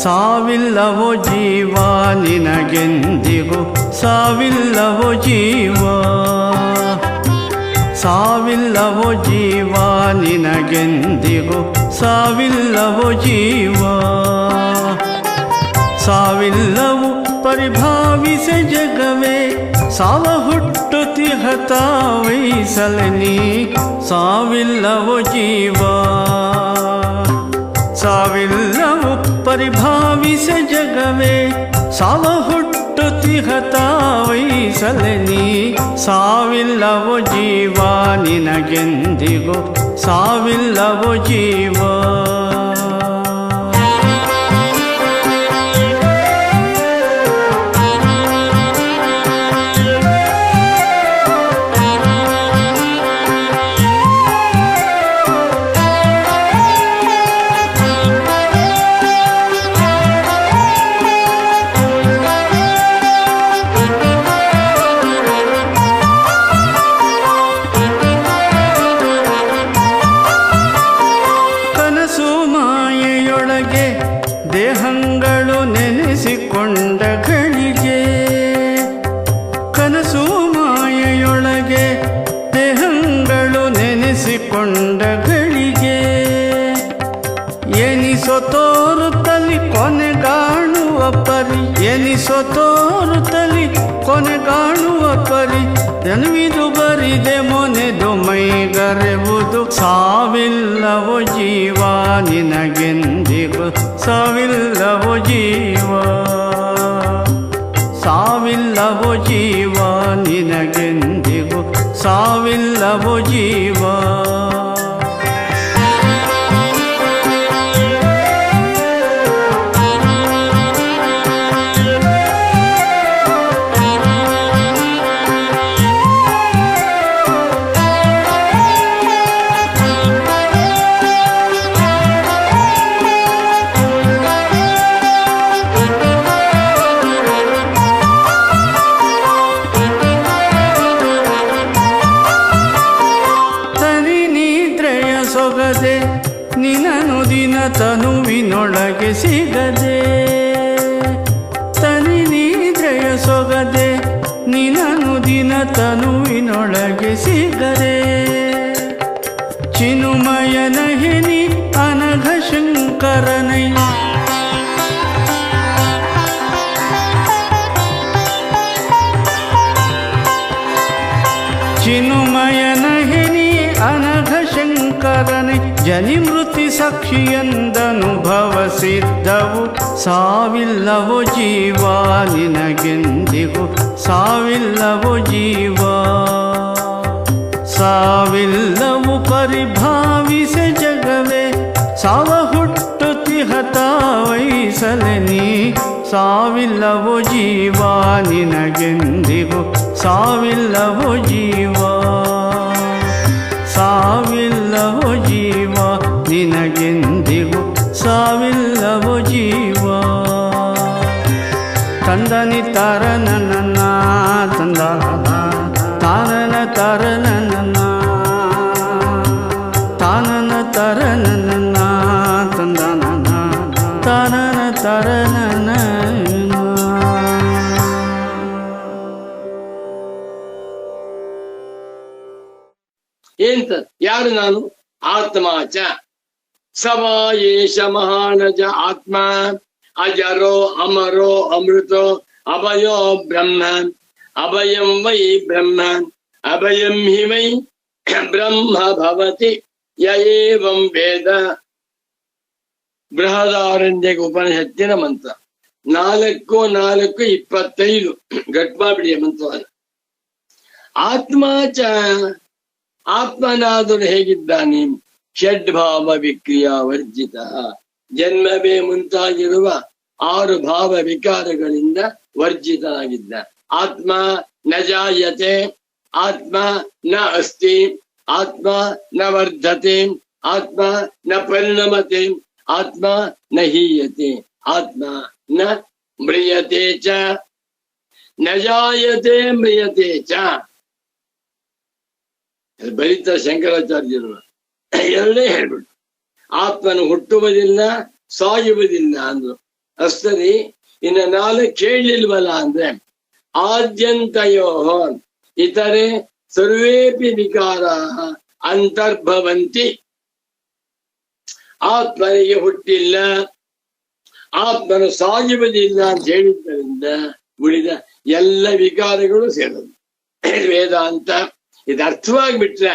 ಸಾವಿಲ್ಲವೋ ಜೀವ ನಿನಗೆಂದಿಗೂ, ಸಾವಿಲ್ಲವೋ ಜೀವ, ಸಾವಿಲ್ಲವೋ ಜೀವ ನಿನಗೆಂದಿಗೂ, ಸಾವಿಲ್ಲವೋ ಜೀವ. ಸಾವಿಲ್ಲವು ಪರಿಭಾವಿಸೆ ಜಗವೇ, ಸಾವ ಹುಟ್ಟುತಿಹ ತಾವೈಸಲನಿ, ಸಾವಿಲ್ಲವೋ ಜೀವ. ಸಾವಿಲ್ಲವು ಪರಿಭಾವಿಸೆ ಜಗವೇ, ಸಾವ ಹುಟ್ಟುತಿಹ ತಾವೈಸಲನಿ, ಸಾವಿಲ್ಲವೋ ಜೀವ ನಿನಗೆಂದಿಗೂ, ಸಾವಿಲ್ಲವೋ ಜೀವ. ದೇಹಗಳು ನೆನೆಸಿಕೊಂಡ ಗಳಿಗೆ, ಕನಸು ಮಾಯೆಯೊಳಗೆ ದೇಹಗಳು ನೆನೆಸಿಕೊಂಡ ಗಳಿಗೆ, ಎನಿಸೋ ತೋರುತ್ತಲಿ ಕೊನೆಗಾಣುವ ಪರಿ, ಎನಿಸೋ ತೋರುತ್ತಲಿ ಕೊನೆಗಾಣುವ ಪರಿ, ಎನ್ವಿದು ಬರಿದೆ ಮೊನೆದು ಮೈಗರೆವುದು, ಸಾವಿಲ್ಲವೋ ಜೀವ ನಿನಗೆಂದಿಗೂ, ಸಾವಿಲ್ಲವೋ ಜೀವ. ಸಾವಿಲ್ಲವೋ ಜೀವ ನಿನಗೆಂದಿಗೂ, ಸಾವಿಲ್ಲವೋ ಜೀವ. ಸೊಗದೆ ನಿನನು ದಿನ ತನುವಿನೊಳಗೆ ಸಿಗದೆ, ತನಿ ನಿದ್ರೆಯ ಸೊಗದೆ ನಿನನು ದಿನ ತನುವಿನೊಳಗೆ ಸಿಗರೆ ಚಿನುಮಯನ ಹೆನಿ ಅನಘ ಶಂಕರನೈ ಚಿನುಮಯನ ಹೆನಿ ಅನಘ ಶಂಕರನೆ ಜನಿ ಮೃತಿ ಸಾಕ್ಷಿಯಂದನುಭವ ಸಿದ್ಧವು ಸಾವಿಲ್ಲವೋ ಜೀವ ನಿನಗೆಂದಿಗೂ ಸಾವಿಲ್ಲವೋ ಜೀವ ಸಾವಿಲ್ಲವು ಪರಿಭಾವಿಸೆ ಜಗವೇ ಸಾವ ಹುಟ್ಟುತಿಹತ ವಹಿಸಲೆ ನೀ ಸಾವಿಲ್ಲವೋ ಜೀವ ನಿನಗೆಂದಿಗೂ ಸಾವಿಲ್ಲವೋ ಜೀವ ಸಾವಿಲ್ಲವೋ ಜೀವ ನಿನಗೆಂದಿಗೂ ಸಾವಿಲ್ಲವೋ ಜೀವ ತಂದನಿ ತರನ ನನ್ನ ತಂದ ತಾನನ ತರನ ನನ್ನ ತಾನನ ತರನ ನನ್ನ ತಂದ ನನ್ನ ತಾನನ ತರನ ಏಂತ ಯಾರು ನಾನು? ಆತ್ಮಾಚ ಸವಾ ಏಷ ಮಹಾನಜ ಆತ್ಮ ಅಜರೋ ಅಮರೋ ಅಮೃತೋ ಅಭಯೋ ಬ್ರಹ್ಮ ಅಭಯಂ ವೈ ಬ್ರಹ್ಮ ಅಭಯಂ ಹಿ ವೈ ಬ್ರಹ್ಮ ಭವತಿ ಯ ಏವಂ ವೇದ. ಬೃಹದಾರಣ್ಯಕ ಉಪನಿಷತ್ತಿನ ಮಂತ್ರ 4:4:25 ಗಟ್ಮಾಬಿಡಿಯ ಮಂತ್ರವನ್ನು. ಆತ್ಮಾಚ ಆತ್ಮನಾದರೂ ಹೇಗಿದ್ದಾನೆ? ಷಡ್ಭಾವ ವಿಕ್ರಿಯಾ ವರ್ಜಿತ, ಜನ್ಮವೇ ಮುಂತಾಗಿರುವ 6 ಭಾವ ವಿಕಾರಗಳಿಂದ ವರ್ಜಿತನಾಗಿದ್ದ. ಆತ್ಮ ನ ಜಾಯತೆ, ಆತ್ಮ ನ ಅಸ್ತಿ, ಆತ್ಮ ನ ವರ್ಧತೆ, ಆತ್ಮ ನ ಪರಿಣಮತೆ, ಆತ್ಮ ನ ಹೀಯತೆ, ಆತ್ಮ ನ ಮ್ರಿಯತೆ ಚ, ನ ಜಾಯತೆ ಮ್ರಿಯತೆ ಚ. ಬರೀತಾರೆ ಶಂಕರಾಚಾರ್ಯರು. ಎರಡೇ ಹೇಳ್ಬಿಟ್ಟು ಆತ್ಮನು ಹುಟ್ಟುವುದಿಲ್ಲ ಸಾಯುವುದಿಲ್ಲ ಅಂದ್ರು. ಅಷ್ಟರಿ ಇನ್ನು 4 ಕೇಳಲಿಲ್ವಲ್ಲ ಅಂದ್ರೆ ಆದ್ಯಂತಯೋ ಇತರೆ ಸರ್ವೇಪಿ ವಿಕಾರ ಅಂತರ್ಭವಂತಿ. ಆತ್ಮನಿಗೆ ಹುಟ್ಟಿಲ್ಲ, ಆತ್ಮನು ಸಾಯುವುದಿಲ್ಲ ಅಂತ ಹೇಳಿದ್ದರಿಂದ ಉಳಿದ ಎಲ್ಲ ವಿಕಾರಗಳು ಸೇರೋದು. ವೇದಾಂತ ಇದು ಅರ್ಥವಾಗಿಬಿಟ್ರೆ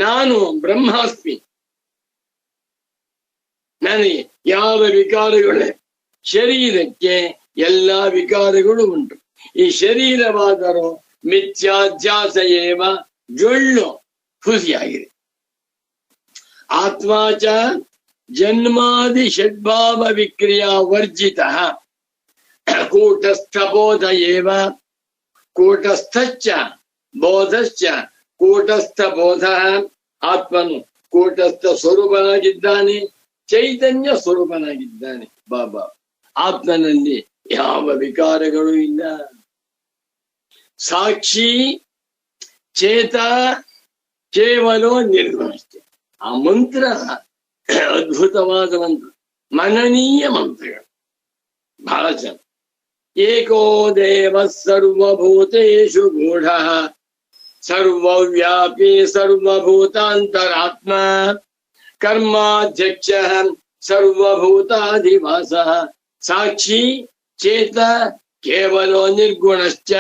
ನಾನು ಬ್ರಹ್ಮಾಸ್ಮಿ, ನನಗೆ ಯಾವ ವಿಕಾರಗಳು, ಶರೀರಕ್ಕೆ ಎಲ್ಲ ವಿಕಾರಗಳು ಉಂಟು. ಈ ಶರೀರವಾದರೂ ಮಿಥ್ಯಾಧ್ಯಾಸ ಏವ, ಜೊಳ್ಳು ಹುಸಿಯಾಗಿದೆ. ಆತ್ಮಾಚ ಜನ್ಮಾದಿ ಷಡ್ಭಾವ ವಿಕ್ರಿಯಾ ವರ್ಜಿತ ಕೂಟಸ್ಥಬೋಧ ಏವ, ಕೂಟಸ್ಥಶ್ಚ ಬೋಧಶ್ಚ ಕೂಟಸ್ಥ ಬೋಧ. ಆತ್ಮನು ಕೂಟಸ್ಥ ಸ್ವರೂಪನಾಗಿದ್ದಾನೆ, ಚೈತನ್ಯ ಸ್ವರೂಪನಾಗಿದ್ದಾನೆ. ಬಾಬಾ ಆತ್ಮನಲ್ಲಿ ಯಾವ ವಿಕಾರಗಳು ಇಲ್ಲ. ಸಾಕ್ಷಿ ಚೇತ ಕೇವಲ ನಿರ್ಗುಣಷ್ಟೇ. ಆ ಮಂತ್ರ ಅದ್ಭುತವಾದ ಮಂತ್ರ, ಮನನೀಯ ಮಂತ್ರಗಳು ಬಹಳ ಚೆನ್ನ. ಏಕೋ ದೇವ ಸರ್ವಭೂತೇಷು ಗೂಢ ಸರ್ವವ್ಯಾಪಿ ಸರ್ವಭೂತಾಂತರಾತ್ಮ ಕರ್ಮಾಧ್ಯಕ್ಷ ಸರ್ವಭೂತಾಧಿವಾಸ ಸಾಕ್ಷಿ ಚೇತ ಕೇವಲ ನಿರ್ಗುಣಶ್ಚ.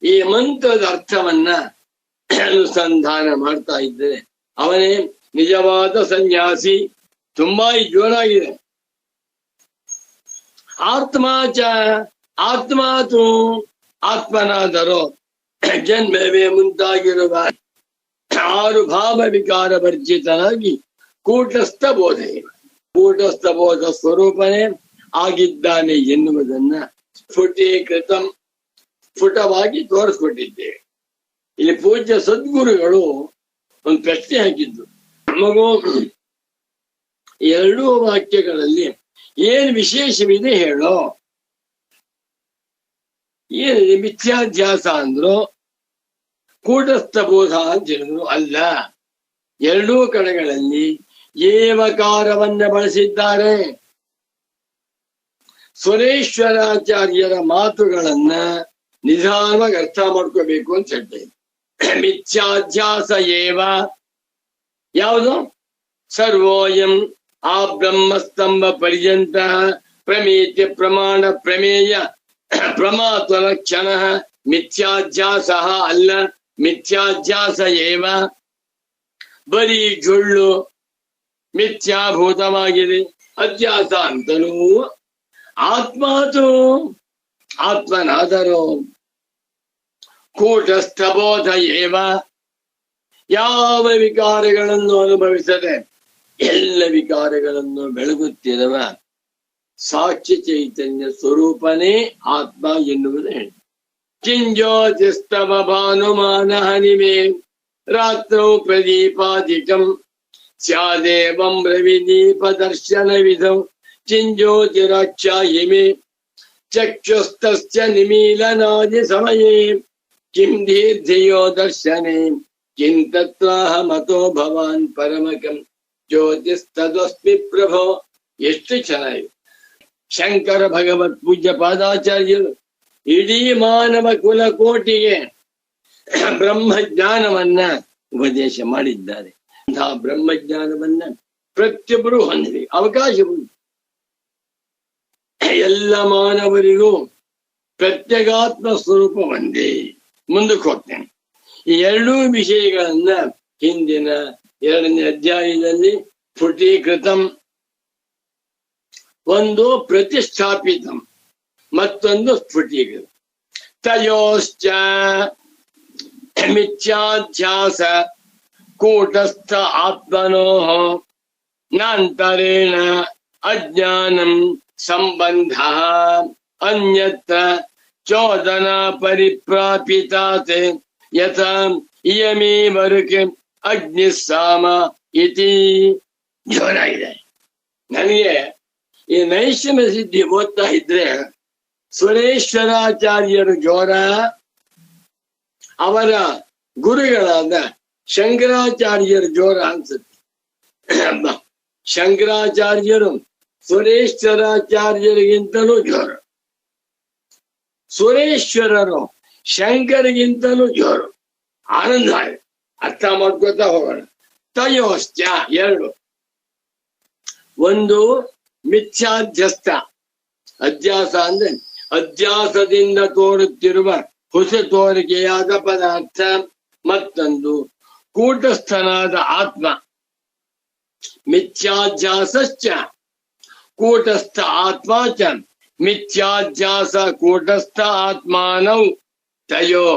ಈ ಮಂತ್ರದ ಅರ್ಥವನ್ನ ಅನುಸಂಧಾನ ಮಾಡ್ತಾ ಇದ್ದರೆ ಅವನೇ ನಿಜವಾದ ಸನ್ಯಾಸಿ. ತುಂಬಾ ಜೋರಾಗಿದೆ. ಆತ್ಮಾಚ ಆತ್ಮಾತು ಆತ್ಮನಾದರೋ ಜನ್ಮವೇ ಮುಂತಾಗಿರುವ 6 ಭಾವ ವಿಕಾರ ವರ್ಜಿತನಾಗಿ ಕೂಟಸ್ಥ ಬೋಧ, ಕೂಟಸ್ಥ ಬೋಧ ಸ್ವರೂಪನೇ ಆಗಿದ್ದಾನೆ ಎನ್ನುವುದನ್ನ ಸ್ಫುಟೀಕೃತಂ ಸ್ಫುಟವಾಗಿ ತೋರಿಸ್ಕೊಟ್ಟಿದ್ದೇವೆ. ಇಲ್ಲಿ ಪೂಜ್ಯ ಸದ್ಗುರುಗಳು ಒಂದು ಪ್ರಶ್ನೆ ಹಾಕಿದ್ದು, ಮಗು 2 ವಾಕ್ಯಗಳಲ್ಲಿ ಏನ್ ವಿಶೇಷವಿದೆ ಹೇಳೋ. ಏನಿದೆ? ಮಿಥ್ಯಾಧ್ಯಾಸ ಅಂದ್ರು, ಕೂಟಸ್ಥ ಬೋಧ ಅಂತ ಹೇಳಿದ್ರು. ಅಲ್ಲ, 2 ಕಡೆಗಳಲ್ಲಿ ಏವಕಾರವನ್ನ ಬಳಸಿದ್ದಾರೆ. ಸುರೇಶ್ವರಾಚಾರ್ಯರ ಮಾತುಗಳನ್ನ ನಿಧಾನವಾಗಿ ಅರ್ಥ ಮಾಡ್ಕೋಬೇಕು ಅಂತ ಹೇಳ್ತೇನೆ. ಮಿಥ್ಯಾಧ್ಯಾಸ ಏವ ಯಾವುದು? ಸರ್ವೋಯಂ ಆ ಬ್ರಹ್ಮಸ್ತಂಭ ಪರ್ಯಂತ ಪ್ರಮೇತ್ಯ ಪ್ರಮಾಣ ಪ್ರಮೇಯ ಪ್ರಮಾತ ಲಕ್ಷಣ ಮಿಥ್ಯಾಧ್ಯಾಸ ಅಲ್ಲ, ಮಿಥ್ಯಾಧ್ಯಾಸ ಏವ. ಬರೀ ಜೊಳ್ಳು ಮಿಥ್ಯಾಭೂತವಾಗಿದೆ. ಅಧ್ಯಾಸ ಅಂತಲೂ ಆತ್ಮಾತು ಆತ್ಮನಾದರೂ ಕೂಟಸ್ಥಬೋಧ ಏವ. ಯಾವ ವಿಕಾರಗಳನ್ನು ಅನುಭವಿಸದೆ ಎಲ್ಲ ವಿಕಾರಗಳನ್ನು ಬೆಳಗುತ್ತಿರುವ ಸಾಕ್ಷಿ ಚೈತನ್ಯ ಸ್ವರೂಪನೇ ಆತ್ಮ ಎನ್ನುವುದು ಹೇಳಿ. ಕಿಂಜೋತಿಸ್ತವ ಭಾನುಮಾನ ಹನಿಮೆ ರಾತ್ರೌ ಪ್ರದೀಪಾಧಿಕಂ ಸ್ಯಾದೇವಂ ರವಿದೀಪ ದರ್ಶನ ವಿಧಂ ಚಿಂಜೋತಿರಾಚ್ಯಾಯಿಮೆ ಚಕ್ಷುಸ್ತಸ್ಯ ನಿಮೀಲನಾದಿ ಸಮಯೇ ಕಿಂ ದೀರ್ಧಿಯೋ ದರ್ಶನೆ ಕಿಂ ತತ್ರಾಹಮತೋ ಭವಾನ್ ಪರಮಕಂ ಜ್ಯೋತಿಸ್ತದಸ್ಮಿ ಪ್ರಭೋ. ಎಷ್ಟು ಚೆನ್ನಾಗಿದೆ. ಶಂಕರ ಭಗವತ್ ಪೂಜ್ಯ ಪಾದಾಚಾರ್ಯರು ಇಡೀ ಮಾನವ ಕುಲಕೋಟಿಗೆ ಬ್ರಹ್ಮಜ್ಞಾನವನ್ನ ಉಪದೇಶ ಮಾಡಿದ್ದಾರೆ. ಅಂತಹ ಬ್ರಹ್ಮಜ್ಞಾನವನ್ನ ಪ್ರತಿಯೊಬ್ಬರು ಹೊಂದಬೇಕು, ಅವಕಾಶ ಉಂಟು. ಎಲ್ಲ ಮಾನವರಿಗೂ ಪ್ರತ್ಯಗಾತ್ಮ ಸ್ವರೂಪ ಒಂದೇ. ಮುಂದಕ್ಕೆ ಹೋಗ್ತೇನೆ. ಈ ಎರಡೂ ವಿಷಯಗಳನ್ನ ಹಿಂದಿನ 2ನೇ ಅಧ್ಯಾಯದಲ್ಲಿ ಸ್ಫುಟೀಕೃತಂ, ಒಂದು ಪ್ರತಿಷ್ಠಾಪಿತಂ, ಮತ್ತೊಂದು ಸ್ಫುಟೀಕೃತ. ತಯೋಶ್ಚ ಮಿಥ್ಯಾಧ್ಯಾಸ ಕೂಟಸ್ಥ ಆತ್ಮನೋ ನಾಂತರೇಣ ಅಜ್ಞಾನಂ ಸಂಬಂಧ ಅನ್ಯತ್ರ ಚೋದನಾ ಪರಿಪ್ರಾಪಿತಾತ್ ಯಥಾ ಇಯಮೇವರುಕೆ ಅಗ್ನಿಸ್ಸಾಮ ಇತಿ. ಜೋರಾಗಿದೆ. ನನಗೆ ಈ ನೈಷಮ್ಯ ಸಿದ್ಧಿ ಓದ್ತಾ ಇದ್ರೆ ಸುರೇಶ್ವರಾಚಾರ್ಯರು ಜೋರ, ಅವರ ಗುರುಗಳಾದ ಶಂಕರಾಚಾರ್ಯರು ಜೋರ ಅನ್ಸುತ್ತೆ. ಶಂಕರಾಚಾರ್ಯರು ಸುರೇಶ್ವರಾಚಾರ್ಯರಿಗಿಂತಲೂ ಜೋರು, ಸುರೇಶ್ವರರು ಶಂಕರಿಗಿಂತಲೂ ಜೋರು. ಆನಂದ ಅರ್ಥ ಮಾಡ್ಕೋತಾ ಹೋಗೋಣ. ತಯೋಶ್ಚ ಎರಡು, ಒಂದು ಮಿಥ್ಯಾಧ್ಯಸ್ಥ, ಅಧ್ಯಾಸ ಅಂದ್ರೆ ಅಧ್ಯಾಸದಿಂದ ತೋರುತ್ತಿರುವ ಹೊಸ ತೋರಿಕೆಯಾದ ಪದಾರ್ಥ. ಮತ್ತೊಂದು ಕೂಟಸ್ಥನಾದ ಆತ್ಮ. ಮಿಥ್ಯಾಧ್ಯಾಸಶ್ಚ ಕೂಟಸ್ಥ ಆತ್ಮ ಚ ಮಿಥ್ಯಾಧ್ಯಾಸ ಕೂಟಸ್ಥ ಆತ್ಮಾನೌ ತಯೋ.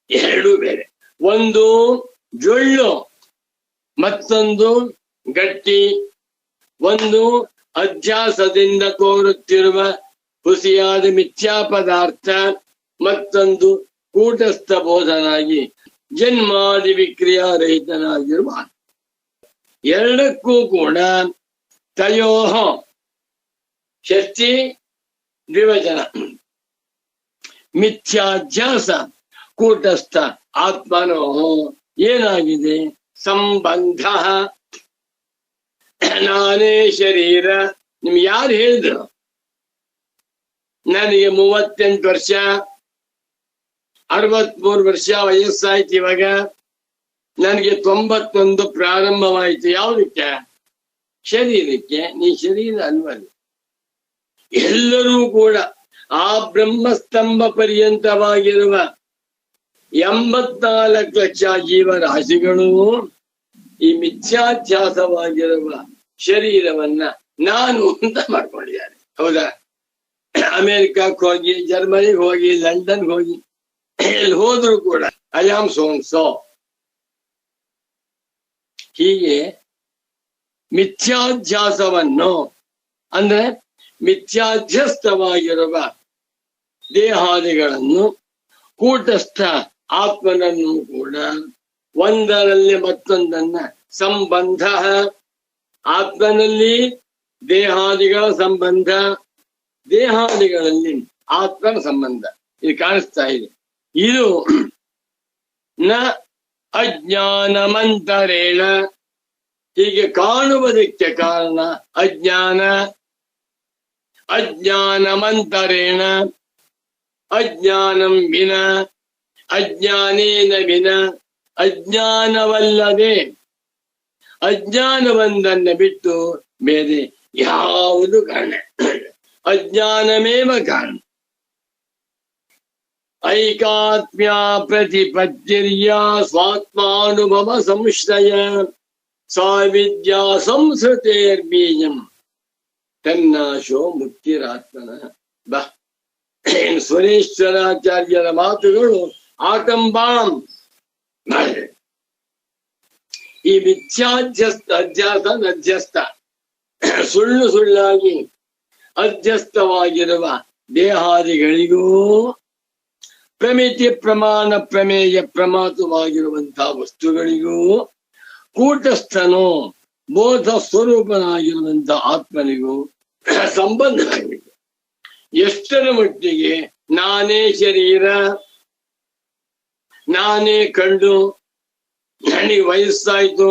ಎರಡು ಬೇರೆ, ಒಂದು ಜೊಳ್ಳು ಮತ್ತೊಂದು ಗಟ್ಟಿ. ಒಂದು ಅಧ್ಯಾಸದಿಂದ ತೋರುತ್ತಿರುವ ಹುಸಿಯಾದ ಮಿಥ್ಯಾ ಪದಾರ್ಥ, ಮತ್ತೊಂದು ಕೂಟಸ್ಥ ಬೋಧನಾಗಿ ಜನ್ಮಾದಿ ವಿಕ್ರಿಯಾರಹಿತನಾಗಿರುವ. ಎರಡಕ್ಕೂ ಕೂಡ ತಯೋಹ ಷಷ್ಠಿ ದ್ವಿವಚನ. ಮಿಥ್ಯಾಧ್ಯಾಸ ಕೂಟಸ್ಥ ಆತ್ಮನೋ ಏನಾಗಿದೆ? ಸಂಬಂಧ. ನಾನೇ ಶರೀರ. ನಿಮ್ಗೆ ಯಾರು ಹೇಳಿದ್ರು? ನನಗೆ 38 ವರ್ಷ, 63 ವರ್ಷ ವಯಸ್ಸಾಯ್ತು. ಇವಾಗ ನನಗೆ 91 ಪ್ರಾರಂಭವಾಯ್ತು. ಯಾವುದಕ್ಕೆ? ಶರೀರಕ್ಕೆ. ನೀ ಶರೀರ ಅಲ್ವಲ್ಲ. ಎಲ್ಲರೂ ಕೂಡ ಆ ಬ್ರಹ್ಮಸ್ತಂಭ ಪರ್ಯಂತವಾಗಿರುವ 84 ಲಕ್ಷ ಜೀವರಾಶಿಗಳು ಈ ಮಿಥ್ಯಾಧ್ಯಾಸವಾಗಿರುವ ಶರೀರವನ್ನ ನಾನು ಅಂತ ಮಾಡ್ಕೊಂಡಿದ್ದಾರೆ. ಹೌದಾ? ಅಮೆರಿಕಕ್ಕೆ ಹೋಗಿ, ಜರ್ಮನಿಗೆ ಹೋಗಿ, ಲಂಡನ್ಗೆ ಹೋಗಿ, ಎಲ್ಲಿ ಹೋದ್ರು ಕೂಡ ಐ ಆಮ್ ಸೋ. ಹೀಗೆ ಮಿಥ್ಯಾಧ್ಯಾಸವನ್ನು ಅಂದ್ರೆ ಮಿಥ್ಯಾಧ್ಯಸ್ಥವಾಗಿರುವ ದೇಹಾದಿಗಳನ್ನು, ಕೂಟಸ್ಥ ಆತ್ಮನನ್ನು ಕೂಡ ಒಂದರಲ್ಲಿ ಮತ್ತೊಂದನ್ನ ಸಂಬಂಧ. ಆತ್ಮನಲ್ಲಿ ದೇಹಾದಿಗಳ ಸಂಬಂಧ, ದೇಹಾದಿಗಳಲ್ಲಿ ಆತ್ಮನ ಸಂಬಂಧ. ಇದು ಕಾಣಿಸ್ತಾ ಇದೆ. ಇದು ನ ಅಜ್ಞಾನಮಂತರೇಣ. ಹೀಗೆ ಕಾಣುವುದಕ್ಕೆ ಕಾರಣ ಅಜ್ಞಾನ. ಅಜ್ಞಾನಮಂತರೇಣ ಅಜ್ಞಾನಂ ವಿನ ಅಜ್ಞಾನೇನ ವಿನ ಅಜ್ಞಾನವಲ್ಲದೆ ಅಜ್ಞಾನವೊಂದನ್ನು ಬಿಟ್ಟು ಬೇರೆ ಯಾವುದು ಕಾರಣ ಅಜ್ಞಾನಮೇವ ಕಾರಣ ಐಕಾತ್ಮ್ಯ ಪ್ರತಿಪತ್ತಿರ್ಯ ಸ್ವಾತ್ಮಾನುಭವ ಸಂಶ್ರಯ ಸಾ ವಿದ್ಯಾ ಸಂಸ್ಕೃತೇರ್ಬೀಜಂ ತನ್ನಾಶೋ ಮುಕ್ತಿರಾತ್ಮನ ಬಾ ಸುರೇಶ್ವರಾಚಾರ್ಯರ ಮಾತುಗಳು ಆಟಂಬಾಂ. ಈ ಮಿಥ್ಯಾಧ್ಯಸ್ಥ ಅಧ್ಯಾಸ ಸುಳ್ಳಾಗಿ ಅಧ್ಯಸ್ಥವಾಗಿರುವ ದೇಹಾದಿಗಳಿಗೂ ಪ್ರಮಿತಿ ಪ್ರಮಾಣ ಪ್ರಮೇಯ ಪ್ರಮಾತವಾಗಿರುವಂತಹ ವಸ್ತುಗಳಿಗೂ ಕೂಟಸ್ಥನೋ ಬೋಧ ಸ್ವರೂಪನಾಗಿರುವಂತಹ ಆತ್ಮನಿಗೂ ಸಂಬಂಧವಾಗಿದೆ. ಎಷ್ಟರ ಮಟ್ಟಿಗೆ ನಾನೇ ಶರೀರ, ನಾನೇ ಕಂಡು, ನನಗೆ ವಯಸ್ಸಾಯ್ತು,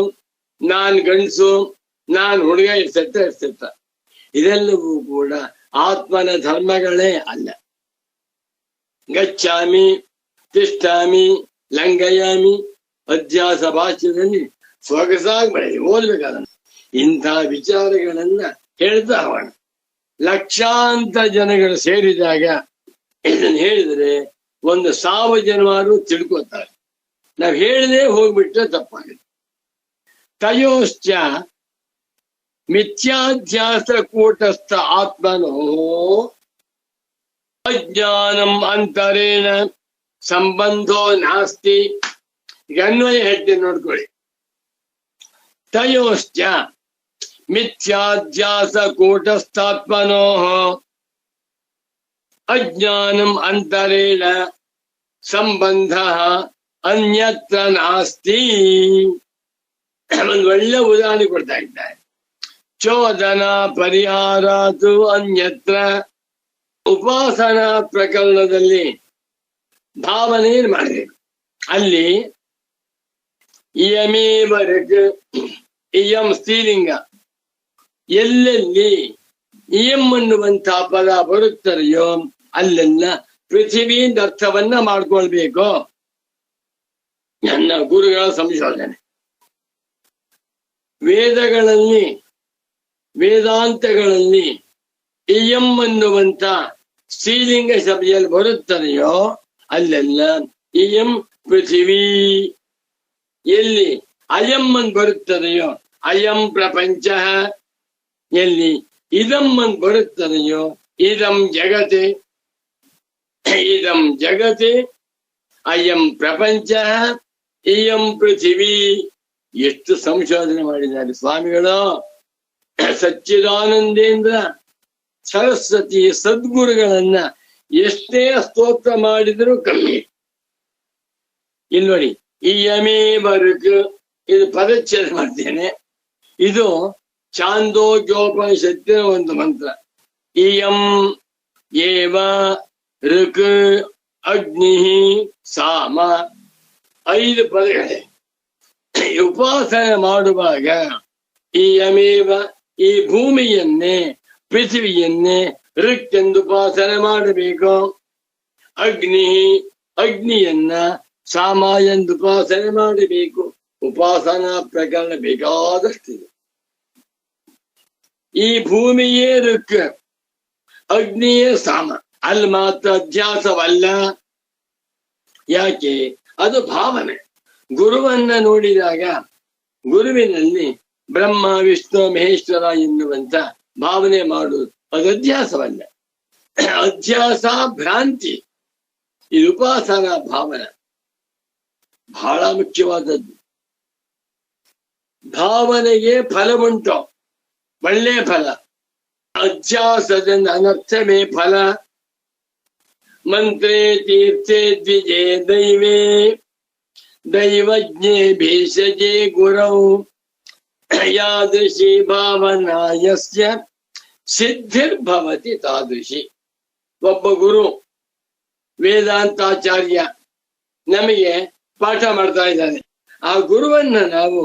ನಾನ್ ಗಂಡಸು, ನಾನ್ ಹುಡುಗ ಎಟ್ಸೆಟ್ರಾ ಇದೆಲ್ಲವೂ ಕೂಡ ಆತ್ಮನ ಧರ್ಮಗಳೇ ಅಲ್ಲ. ಗಚ್ಚಾಮಿ ತಿಷ್ಠಾಮಿ ಲಂಘಯಾಮಿ ಅಧ್ಯಾಸ ಭಾಷ್ಯದಲ್ಲಿ ಸೊಗಸಾಗಿ ಬೆಳೆದಿ ಓದ್ಬೇಕಾದ ಇಂಥ ವಿಚಾರಗಳನ್ನ ಹೇಳ್ತಾ ಹೋಣ. ಲಕ್ಷಾಂತರ ಜನಗಳು ಸೇರಿದಾಗ ಇದನ್ನು ಹೇಳಿದರೆ 1,000 ಜನರು ತಿಳ್ಕೊತಾರೆ. ನಾವ್ ಹೇಳದೆ ಹೋಗ್ಬಿಟ್ರೆ ತಪ್ಪಾಗುತ್ತೆ. ತಯೋಶ್ಚ ಮಿಥ್ಯಾಧ್ಯಾಸ ಕೂಟಸ್ಥ ಆತ್ಮನೋ ಅಜ್ಞಾನಂ ಅಂತರೇಣ ಸಂಬಂಧೋ ನಾಸ್ತಿ. ಈಗ ಅನ್ವಯ ಹೇಳ್ತೇನೆ ನೋಡ್ಕೊಳ್ಳಿ. ತಯೋಶ್ಚ ಮಿಥ್ಯಾಧ್ಯಾಸ ಕೂಟಸ್ಥಾತ್ಮನೋ ಅಜ್ಞಾನಂ ಅಂತರೇಣ ಸಂಬಂಧ ಅನ್ಯತ್ರ ನಾಸ್ತಿ. ಒಂದು ಒಳ್ಳೆ ಉದಾಹರಣೆ ಕೊಡ್ತಾ ಇದ್ದಾರೆ. ಚೋದನಾ ಪರಿಹಾರಾತು ಅನ್ಯತ್ರ. ಉಪಾಸನಾ ಪ್ರಕರಣದಲ್ಲಿ ಭಾವನೆ ಮಾಡಬೇಕು. ಅಲ್ಲಿ ಇಯಮೇವ ಋಕ್, ಇಯಂ ಸ್ತ್ರೀಲಿಂಗ, ಎಲ್ಲೆಲ್ಲಿ ಇಯಂ ಅನ್ನುವಂತಹ ಪದ ಬರುತ್ತದೆಯೋ ಅಲ್ಲೆಲ್ಲ ಪೃಥ್ವಿಯಿಂದ ಅರ್ಥವನ್ನ ಮಾಡ್ಕೊಳ್ಬೇಕು. ನನ್ನ ಗುರುಗಳ ಸಂಶೋಧನೆ. ವೇದಗಳಲ್ಲಿ ವೇದಾಂತಗಳಲ್ಲಿ ಇಯಂ ಅನ್ನುವಂತ ಸ್ತ್ರೀಲಿಂಗ ಸಭೆಯಲ್ಲಿ ಬರುತ್ತದೆಯೋ ಅಲ್ಲೆಲ್ಲ ಇಯಂ ಪೃಥಿವೀ. ಎಲ್ಲಿ ಅಯಂ ಅನ್ ಬರುತ್ತದೆಯೋ ಅಯಂ ಪ್ರಪಂಚ. ಎಲ್ಲಿ ಇದಂ ಅನ್ ಬರುತ್ತದೆಯೋ ಇದಂ ಜಗತೆ. ಇದಂ ಜಗತೆ ಅಯಂ ಪ್ರಪಂಚ ಇಯಂ ಪೃಥಿವೀ. ಎಷ್ಟು ಸಂಶೋಧನೆ ಮಾಡಿದ್ದಾರೆ ಸ್ವಾಮಿಗಳು. ಸಚ್ಚಿದಾನಂದೇಂದ್ರ ಸರಸ್ವತಿ ಸದ್ಗುರುಗಳನ್ನ ಎಷ್ಟೇ ಸ್ತೋತ್ರ ಮಾಡಿದರೂ ಕಮ್ಮಿ. ಇಲ್ಲಿ ನೋಡಿ, ಇಯಮೇವ ಋಕ್, ಇದು ಪದಚ್ಛೇದ ಮಾಡ್ತೇನೆ. ಇದು ಚಾಂದೋಗ್ಯೋಪನಿಷತ್ತಿನ ಒಂದು ಮಂತ್ರ. ಇಯಂ ಏವ ಋಕ್ ಅಗ್ನಿ ಸಾಮ. 5 ಪದಗಳೇ. ಉಪಾಸನೆ ಮಾಡುವಾಗ ಇಯಮೇವ, ಈ ಭೂಮಿಯನ್ನೇ ಪೃಥ್ವಿಯನ್ನೇ ಋಕ್ ಎಂದು ಉಪಾಸನೆ ಮಾಡಬೇಕು. ಅಗ್ನಿ, ಅಗ್ನಿಯನ್ನ ಸಾಮ ಎಂದು ಉಪಾಸನೆ ಮಾಡಬೇಕು. ಉಪಾಸನಾ ಪ್ರಕರಣ ಬೇಕಾದಷ್ಟಿದೆ. ಈ ಭೂಮಿಯೇ ಋಕ್, ಅಗ್ನಿಯೇ ಸಾಮ. ಅಲ್ಲಿ ಮಾತ್ರ ಅಧ್ಯಾಸವಲ್ಲ. ಯಾಕೆ? ಅದು ಭಾವನೆ. ಗುರುವನ್ನ ನೋಡಿದಾಗ ಗುರುವಿನಲ್ಲಿ ಬ್ರಹ್ಮ ವಿಷ್ಣು ಮಹೇಶ್ವರ ಎನ್ನುವಂತ ಭಾವನೆ ಮಾಡುವುದು ಅದು ಅಧ್ಯಾಸವಲ್ಲ. ಅಧ್ಯಾಸ ಭ್ರಾಂತಿ. ಇದು ಉಪಾಸನಾ ಭಾವನೆ ಬಹಳ ಮುಖ್ಯವಾದದ್ದು. ಭಾವನೆಗೆ ಫಲ ಉಂಟು, ಒಳ್ಳೆ ಫಲ. ಅಧ್ಯಾಸದಿಂದ ಅನರ್ಥವೇ ಫಲ. ಮಂತ್ರೇ ತೀರ್ಥೇ ದ್ವಿಜೇ ದೈವೇ ದೈವಜ್ಞೇ ಭೇಷಜೇ ಗುರೌ ಯಾದೃಶಿ ಭಾವನಾ ಯಸ್ಯ ಸಿದ್ಧಿರ್ಭವತಿ ತಾದೃಶಿ. ಒಬ್ಬ ಗುರು ವೇದಾಂತಾಚಾರ್ಯ ನಮಗೆ ಪಾಠ ಮಾಡ್ತಾ ಇದ್ದಾನೆ. ಆ ಗುರುವನ್ನ ನಾವು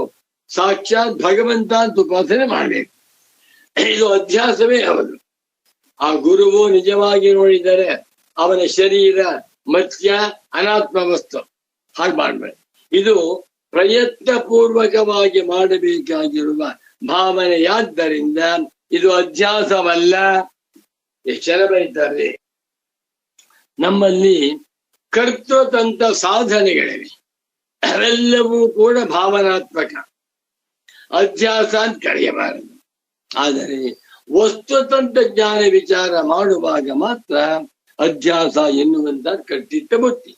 ಸಾಕ್ಷಾತ್ ಭಗವಂತ ಅಂತ ಉಪಾಸನೆ ಮಾಡಬೇಕು. ಇದು ಅಧ್ಯಾಸವೇ ಹೌದು. ಆ ಗುರುವು ನಿಜವಾಗಿ ನೋಡಿದರೆ ಅವನ ಶರೀರ ಮತ್ಸ್ಯ ಅನಾತ್ಮ ವಸ್ತು. ಹಾಗೆ ಮಾಡ್ಬೇಡಿ. ಇದು ಪ್ರಯತ್ನ ಪೂರ್ವಕವಾಗಿ ಮಾಡಬೇಕಾಗಿರುವ ಭಾವನೆಯಾದ್ದರಿಂದ ಇದು ಅಧ್ಯಾಸವಲ್ಲ. ಎಷ್ಟು ಜನ ಬರೀತಾರೆ, ನಮ್ಮಲ್ಲಿ ಕರ್ತೃತಂತ್ರ ಸಾಧನೆಗಳಿವೆ, ಅವೆಲ್ಲವೂ ಕೂಡ ಭಾವನಾತ್ಮಕ, ಅಧ್ಯಾಸ ಅಂತ ಕರೆಯಬಾರದು. ಆದರೆ ವಸ್ತುತಂತ್ರ ಜ್ಞಾನ ವಿಚಾರ ಮಾಡುವಾಗ ಮಾತ್ರ ಅಧ್ಯಾಸ ಎನ್ನುವಂತ ಕಟ್ಟಿಟ್ಟ ಬುತ್ತಿ.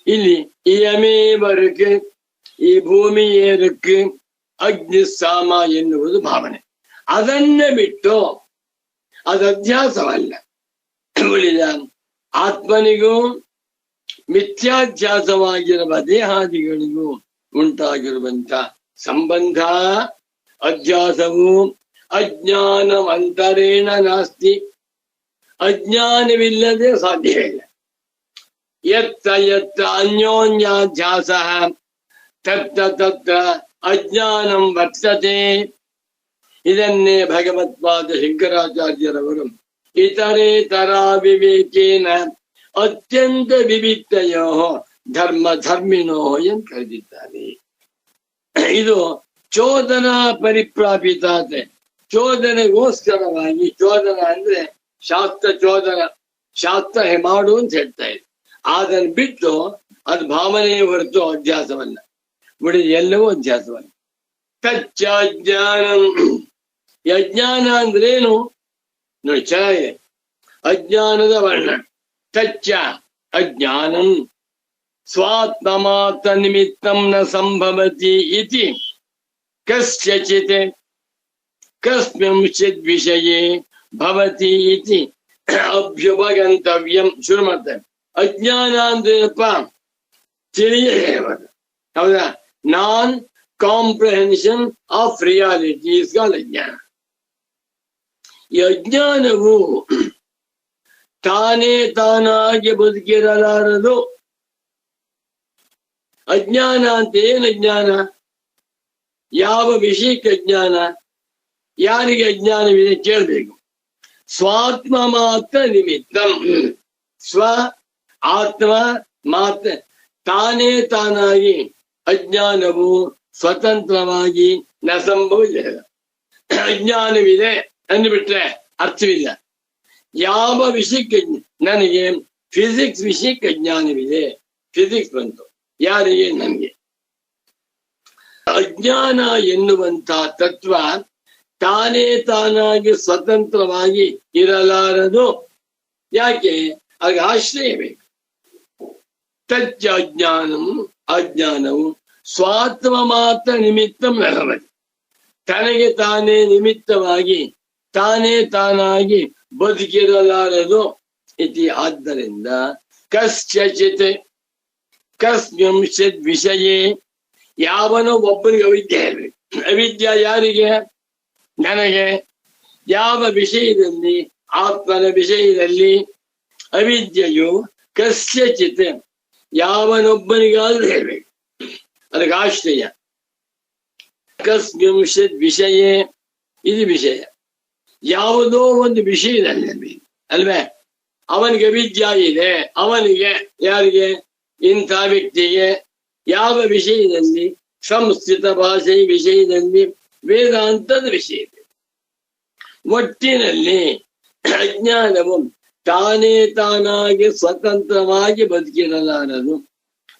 ಇಲ್ಲಿ ಇಯಮೇ ಬರಕ್ಕೆ, ಈ ಭೂಮಿಯೇರಕ್ಕೆ ಅಗ್ನಿ ಸಾಮ ಎನ್ನುವುದು ಭಾವನೆ. ಅದನ್ನ ಬಿಟ್ಟು ಅದು ಅಧ್ಯಾಸವಲ್ಲ. ಉಳಿದ ಆತ್ಮನಿಗೂ ಮಿಥ್ಯಾಧ್ಯಾಸವಾಗಿರುವ ದೇಹಾದಿಗಳಿಗೂ ಉಂಟಾಗಿರುವಂತ ಸಂಬಂಧ ಅಧ್ಯಾಸವು ಅಜ್ಞಾನವಂತರೇಣ ನಾಸ್ತಿ. ಅಜ್ಞಾನವಿಲ್ಲದೆ ಸಾಧ್ಯವಿಲ್ಲ. ಯತ್ತ ಯತ್ತ ಅನ್ಯೋನ್ಯಾಧ್ಯಾಸ ತತ್ರ ತತ್ರ ಅಜ್ಞಾನಂ ವರ್ತತೆ. ಇದನ್ನೇ ಭಗವತ್ಪಾದ ಶಂಕರಾಚಾರ್ಯರವರು ಇತರೆ ತರಾ ವಿವೇಕೇನ ಅತ್ಯಂತ ವಿವಿಕ್ತಯೋ ಧರ್ಮ ಧರ್ಮಿಣೋ ಎಂದು ಕರೆದಿದ್ದಾರೆ. ಇದು ಚೋದನಾ ಪರಿಪ್ರಾಪಿತಾತೆ, ಚೋದನೆಗೋಸ್ಕರವಾಗಿ, ಚೋದನ ಅಂದ್ರೆ ಶಾಸ್ತ್ರ ಚೋದನ, ಶಾಸ್ತ್ರ ಮಾಡು ಅಂತ ಹೇಳ್ತಾ ಇದೆ. ಅದನ್ನು ಬಿಟ್ಟು ಅದು ಭಾವನೆಯ ಹೊರತು ಅಧ್ಯಾಸವಲ್ಲ. ಉಳಿದ ಎಲ್ಲವೂ ಅಧ್ಯಾಸವಲ್ಲ. ತಚ್ಚ ಅಜ್ಞಾನಂ. ಅಜ್ಞಾನ ಅಂದ್ರೇನು ನೋಡಿ, ಚೆನ್ನಾಗಿದೆ. ಅಜ್ಞಾನದ ವರ್ಣ ತಚ್ಚ ಅಜ್ಞಾನಂ ಸ್ವಾತ್ಮ ನಿಮಿತ್ತಂ ನ ಸಂಭವತಿ ಇತಿ ಕಸ್ಯಚಿತ್ ಕಸ್ಮಿಂಶ್ಚಿತ್ ವಿಷಯೇ ಭವತಿ ಇತಿ ಅಭ್ಯುಪಗಂತವ್ಯಂ. ಶುರು ಮಾಡ್ತಾರೆ. ಅಜ್ಞಾನ ಅಂದ್ರೇನಪ್ಪ? ತಿಳಿಯಲೇಬಾರದು. ಹೌದಾ? Non comprehension of reality is called ಅಜ್ಞಾನ. ಈ ಅಜ್ಞಾನವು ತಾನೇ ತಾನಾಗಿ ಬದುಕಿರಲಾರದು. ಅಜ್ಞಾನ ಅಂತ ಏನು ಅಜ್ಞಾನ? ಯಾವ ವಿಷಯಕ್ಕೆ ಅಜ್ಞಾನ? ಯಾರಿಗೆ ಅಜ್ಞಾನವಿದೆ ಕೇಳಬೇಕು. ಸ್ವಾತ್ಮ ಮಾತ್ರ ನಿಮಿತ್ತಂ. ಸ್ವ ಆತ್ಮ ಮಾತ್ರ ತಾನೇ ತಾನಾಗಿ ಅಜ್ಞಾನವು ಸ್ವತಂತ್ರವಾಗಿ ನ ಸಂಭವಿಸಿಲ್ಲ. ಅಜ್ಞಾನವಿದೆ ಅಂದ್ಬಿಟ್ರೆ ಅರ್ಥವಿಲ್ಲ. ಯಾವ ವಿಷಯಕ್ಕೆ ನನಗೆ ಫಿಸಿಕ್ಸ್ ವಿಷಯಕ್ಕೆ ಅಜ್ಞಾನವಿದೆ, ಫಿಸಿಕ್ಸ್ ಬಂತು. ಯಾರಿಗೆ? ನನಗೆ. ಅಜ್ಞಾನ ಎನ್ನುವಂತ ತತ್ವ ತಾನೇ ತಾನಾಗಿ ಸ್ವತಂತ್ರವಾಗಿ ಇರಲಾರದು. ಯಾಕೆ? ಆಗ ಆಶ್ರಯ ಬೇಕು. ತಚ್ಚ ಅಜ್ಞಾನಂ. ಅಜ್ಞಾನವು ಸ್ವಾತ್ಮ ಮಾತ್ರ ನಿಮಿತ್ತಂ ನಭವತಿ. ತನಗೆ ತಾನೇ ನಿಮಿತ್ತವಾಗಿ ತಾನೇ ತಾನಾಗಿ ಬದುಕಿರಲಾರದು ಇತಿ. ಆದ್ದರಿಂದ ಕಸ್ಯಚಿತ್ ಕಸ್ಮಿಂಶ್ಚಿತ್ ವಿಷಯೇ. ಯಾವನೋ ಒಬ್ಬನಿಗೆ ಅವಿದ್ಯೆ ಇರಬೇಕು. ಅವಿದ್ಯೆ ಯಾರಿಗೆ? ನನಗೆ. ಯಾವ ವಿಷಯದಲ್ಲಿ? ಆತ್ಮನ ವಿಷಯದಲ್ಲಿ ಅವಿದ್ಯೆಯು ಕಸ್ಯಚಿತ್ ಯಾವನೊಬ್ಬನಿಗಾದ್ರೂ ಇರಬೇಕು. ಅದಕ್ಕೆ ಆಶ್ರಯ. ಕಸ್ಮಿಂಶ್ಚಿತ್ ವಿಷಯೇ. ಇದು ವಿಷಯ. ಯಾವುದೋ ಒಂದು ವಿಷಯದಲ್ಲಿ ಅಲ್ವೇ ಅವನಿಗೆ ಅವಿದ್ಯೆ ಇದೆ. ಅವನಿಗೆ, ಯಾರಿಗೆ? ಇಂಥ ವ್ಯಕ್ತಿಗೆ. ಯಾವ ವಿಷಯದಲ್ಲಿ? ಸಂಸ್ಕೃತ ಭಾಷೆ ವಿಷಯದಲ್ಲಿ, ವೇದಾಂತದ ವಿಷಯದಲ್ಲಿ. ಒಟ್ಟಿನಲ್ಲಿ ಅಜ್ಞಾನವು ತಾನೇ ತಾನಾಗಿ ಸ್ವತಂತ್ರವಾಗಿ ಬದುಕಿರಲಾರದು.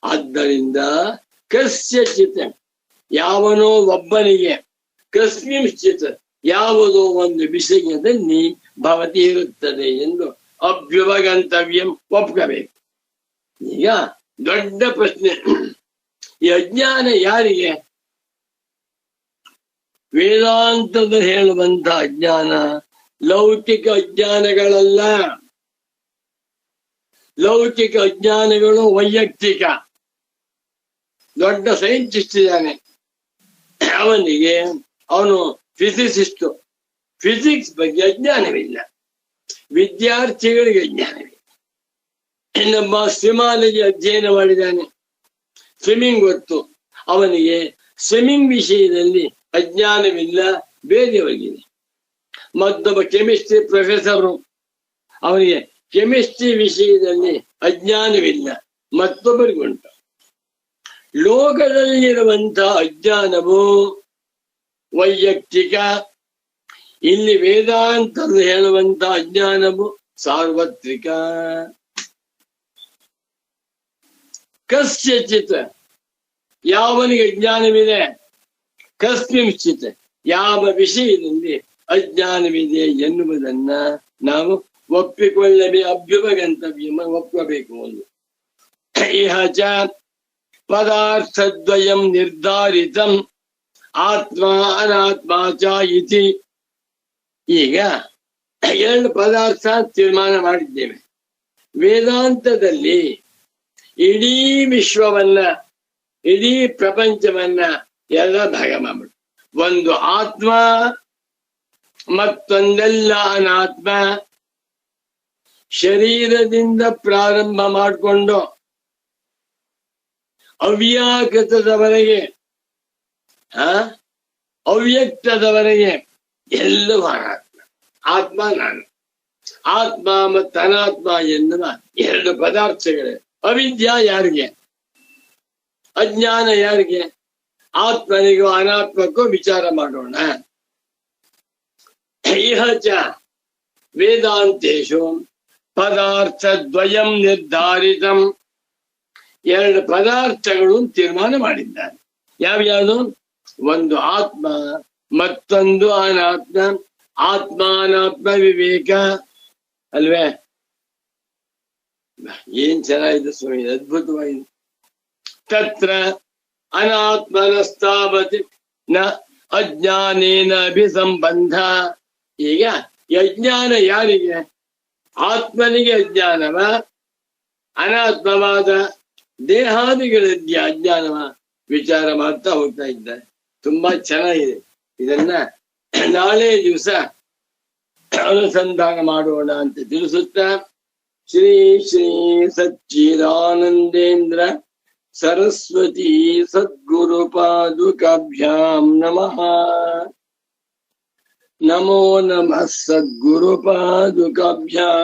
ಆದ್ದರಿಂದ ಕಸ್ಯಚಿತ್ ಯಾವನೋ ಒಬ್ಬನಿಗೆ, ಕಸ್ಮಿಂಶ್ಚಿತ್ ಯಾವುದೋ ಒಂದು ವಿಷಯದಲ್ಲಿ ಭವತಿ ಇರುತ್ತದೆ ಎಂದು ಅಭ್ಯುಪಗಂತವ್ಯಂ ಒಪ್ಕೋಬೇಕು. ಈಗ ದೊಡ್ಡ ಪ್ರಶ್ನೆ, ಈ ಅಜ್ಞಾನ ಯಾರಿಗೆ? ವೇದಾಂತದ ಹೇಳುವಂತ ಅಜ್ಞಾನ ಲೌಕಿಕ ಅಜ್ಞಾನಗಳಲ್ಲ. ಲೌಕಿಕ ಅಜ್ಞಾನಗಳು ವೈಯಕ್ತಿಕ. ದೊಡ್ಡ ಸೈಂಟಿಸ್ಟ್ ಇದ್ದಾನೆ, ಅವನಿಗೆ ಅವನು ಫಿಸಿಸಿಸ್ಟು, ಫಿಸಿಕ್ಸ್ ಬಗ್ಗೆ ಅಜ್ಞಾನವಿಲ್ಲ. ವಿದ್ಯಾರ್ಥಿಗಳಿಗೆ ಅಜ್ಞಾನವಿಲ್ಲ. ಇನ್ನೊಬ್ಬ ಸ್ವಿಮಾಲಜಿ ಅಧ್ಯಯನ ಮಾಡಿದ್ದಾನೆ, ಸ್ವಿಮ್ಮಿಂಗ್ ಗೊತ್ತು, ಅವನಿಗೆ ಸ್ವಿಮ್ಮಿಂಗ್ ವಿಷಯದಲ್ಲಿ ಅಜ್ಞಾನವಿಲ್ಲ, ಬೇರೆಯವರಿಗಿದೆ. ಮತ್ತೊಬ್ಬ ಕೆಮಿಸ್ಟ್ರಿ ಪ್ರೊಫೆಸರ್, ಅವನಿಗೆ ಕೆಮಿಸ್ಟ್ರಿ ವಿಷಯದಲ್ಲಿ ಅಜ್ಞಾನವಿಲ್ಲ, ಮತ್ತೊಬ್ಬರಿಗುಂಟು. ಲೋಕದಲ್ಲಿರುವಂತಹ ಅಜ್ಞಾನವು ವೈಯಕ್ತಿಕ, ಇಲ್ಲಿ ವೇದಾಂತರು ಹೇಳುವಂತಹ ಅಜ್ಞಾನವು ಸಾರ್ವತ್ರಿಕ. ಕಸ್ಯಚಿತ್, ಯಾವನಿಗೆ ಅಜ್ಞಾನವಿದೆ, ಕಸ್ಮಿಂಶ್ಚಿತ್, ಯಾವ ವಿಷಯದಲ್ಲಿ ಅಜ್ಞಾನವಿದೆ ಎನ್ನುವುದನ್ನ ನಾವು ಅಭ್ಯುಪಗಂತವ್ಯ, ಒಪ್ಪಬೇಕು. ಒಂದು ಇಹ ಚ ಪದಾರ್ಥದ್ವಯಂ ನಿರ್ಧಾರಿತಂ ಆತ್ಮ ಅನಾತ್ಮ ಚ ಇತಿ. ಈಗ ಎರಡು ಪದಾರ್ಥ ತೀರ್ಮಾನ ಮಾಡಿದ್ದೇವೆ. ವೇದಾಂತದಲ್ಲಿ ಇಡೀ ವಿಶ್ವವನ್ನ, ಇಡೀ ಪ್ರಪಂಚವನ್ನ ಎಲ್ಲ ಭಾಗ ಮಾಡ್ಬಿಟ್ಟು, ಒಂದು ಆತ್ಮ ಮತ್ತೊಂದೆಲ್ಲ ಅನಾತ್ಮ. ಶರೀರದಿಂದ ಪ್ರಾರಂಭ ಮಾಡಿಕೊಂಡು ಅವ್ಯಾಕೃತದವರೆಗೆ, ಅವ್ಯಕ್ತದವರೆಗೆ ಎಲ್ಲವೂ ಅನಾತ್ಮ. ಆತ್ಮ ನಾನು, ಆತ್ಮ ಮತ್ತು ಅನಾತ್ಮ ಎನ್ನುವ ಎರಡು ಪದಾರ್ಥಗಳೇ. ಅವಿದ್ಯಾ ಯಾರಿಗೆ? ಅಜ್ಞಾನ ಯಾರಿಗೆ? ಆತ್ಮನಿಗೂ ಅನಾತ್ಮಕ್ಕೂ ವಿಚಾರ ಮಾಡೋಣ. ಇಹ ಚ ವೇದಾಂತೇಶು ಪದಾರ್ಥ ದ್ವಯಂ ನಿರ್ಧಾರಿತಂ, ಎರಡು ಪದಾರ್ಥಗಳು ತೀರ್ಮಾನ ಮಾಡಿದ್ದಾರೆ. ಯಾವ್ಯಾವುದು? ಒಂದು ಆತ್ಮ, ಮತ್ತೊಂದು ಅನಾತ್ಮ. ಆತ್ಮಾನಾತ್ಮ ವಿವೇಕ ಅಲ್ವೇ? ಏನ್ ಚೆನ್ನಾಗಿದೆ ಸ್ವಾಮಿ, ಅದ್ಭುತವಾಗಿದೆ. ತತ್ರ ಅನಾತ್ಮನಸ್ತಾವತಿ ನ ಅಜ್ಞಾನೇನ ಅಭಿಸಂಬಂಧ. ಈಗ ಅಜ್ಞಾನ ಯಾರಿಗೆ? ಆತ್ಮನಿಗೆ ಅಜ್ಞಾನವ, ಅನಾತ್ಮವಾದ ದೇಹಾದಿಗಳಲ್ಲಿ ಅಜ್ಞಾನವ ವಿಚಾರ ಮಾಡ್ತಾ ಹೋಗ್ತಾ ಇದ್ದಾರೆ. ತುಂಬಾ ಚೆನ್ನಾಗಿದೆ. ಇದನ್ನ ನಾಳೆ ದಿವಸ ಅನುಸಂಧಾನ ಮಾಡೋಣ ಅಂತ ತಿಳಿಸುತ್ತಾ, ಶ್ರೀ ಶ್ರೀ ಸಚ್ಚಿದಾನಂದೇಂದ್ರ ಸರಸ್ವತಿ ಸದ್ಗುರು ಪಾದುಕಾಭ್ಯಾಂ ನಮಃ. ನಮೋ ನಮಃ ಸದ್ಗುರು ಪಾದುಕಾಭ್ಯಾಂ.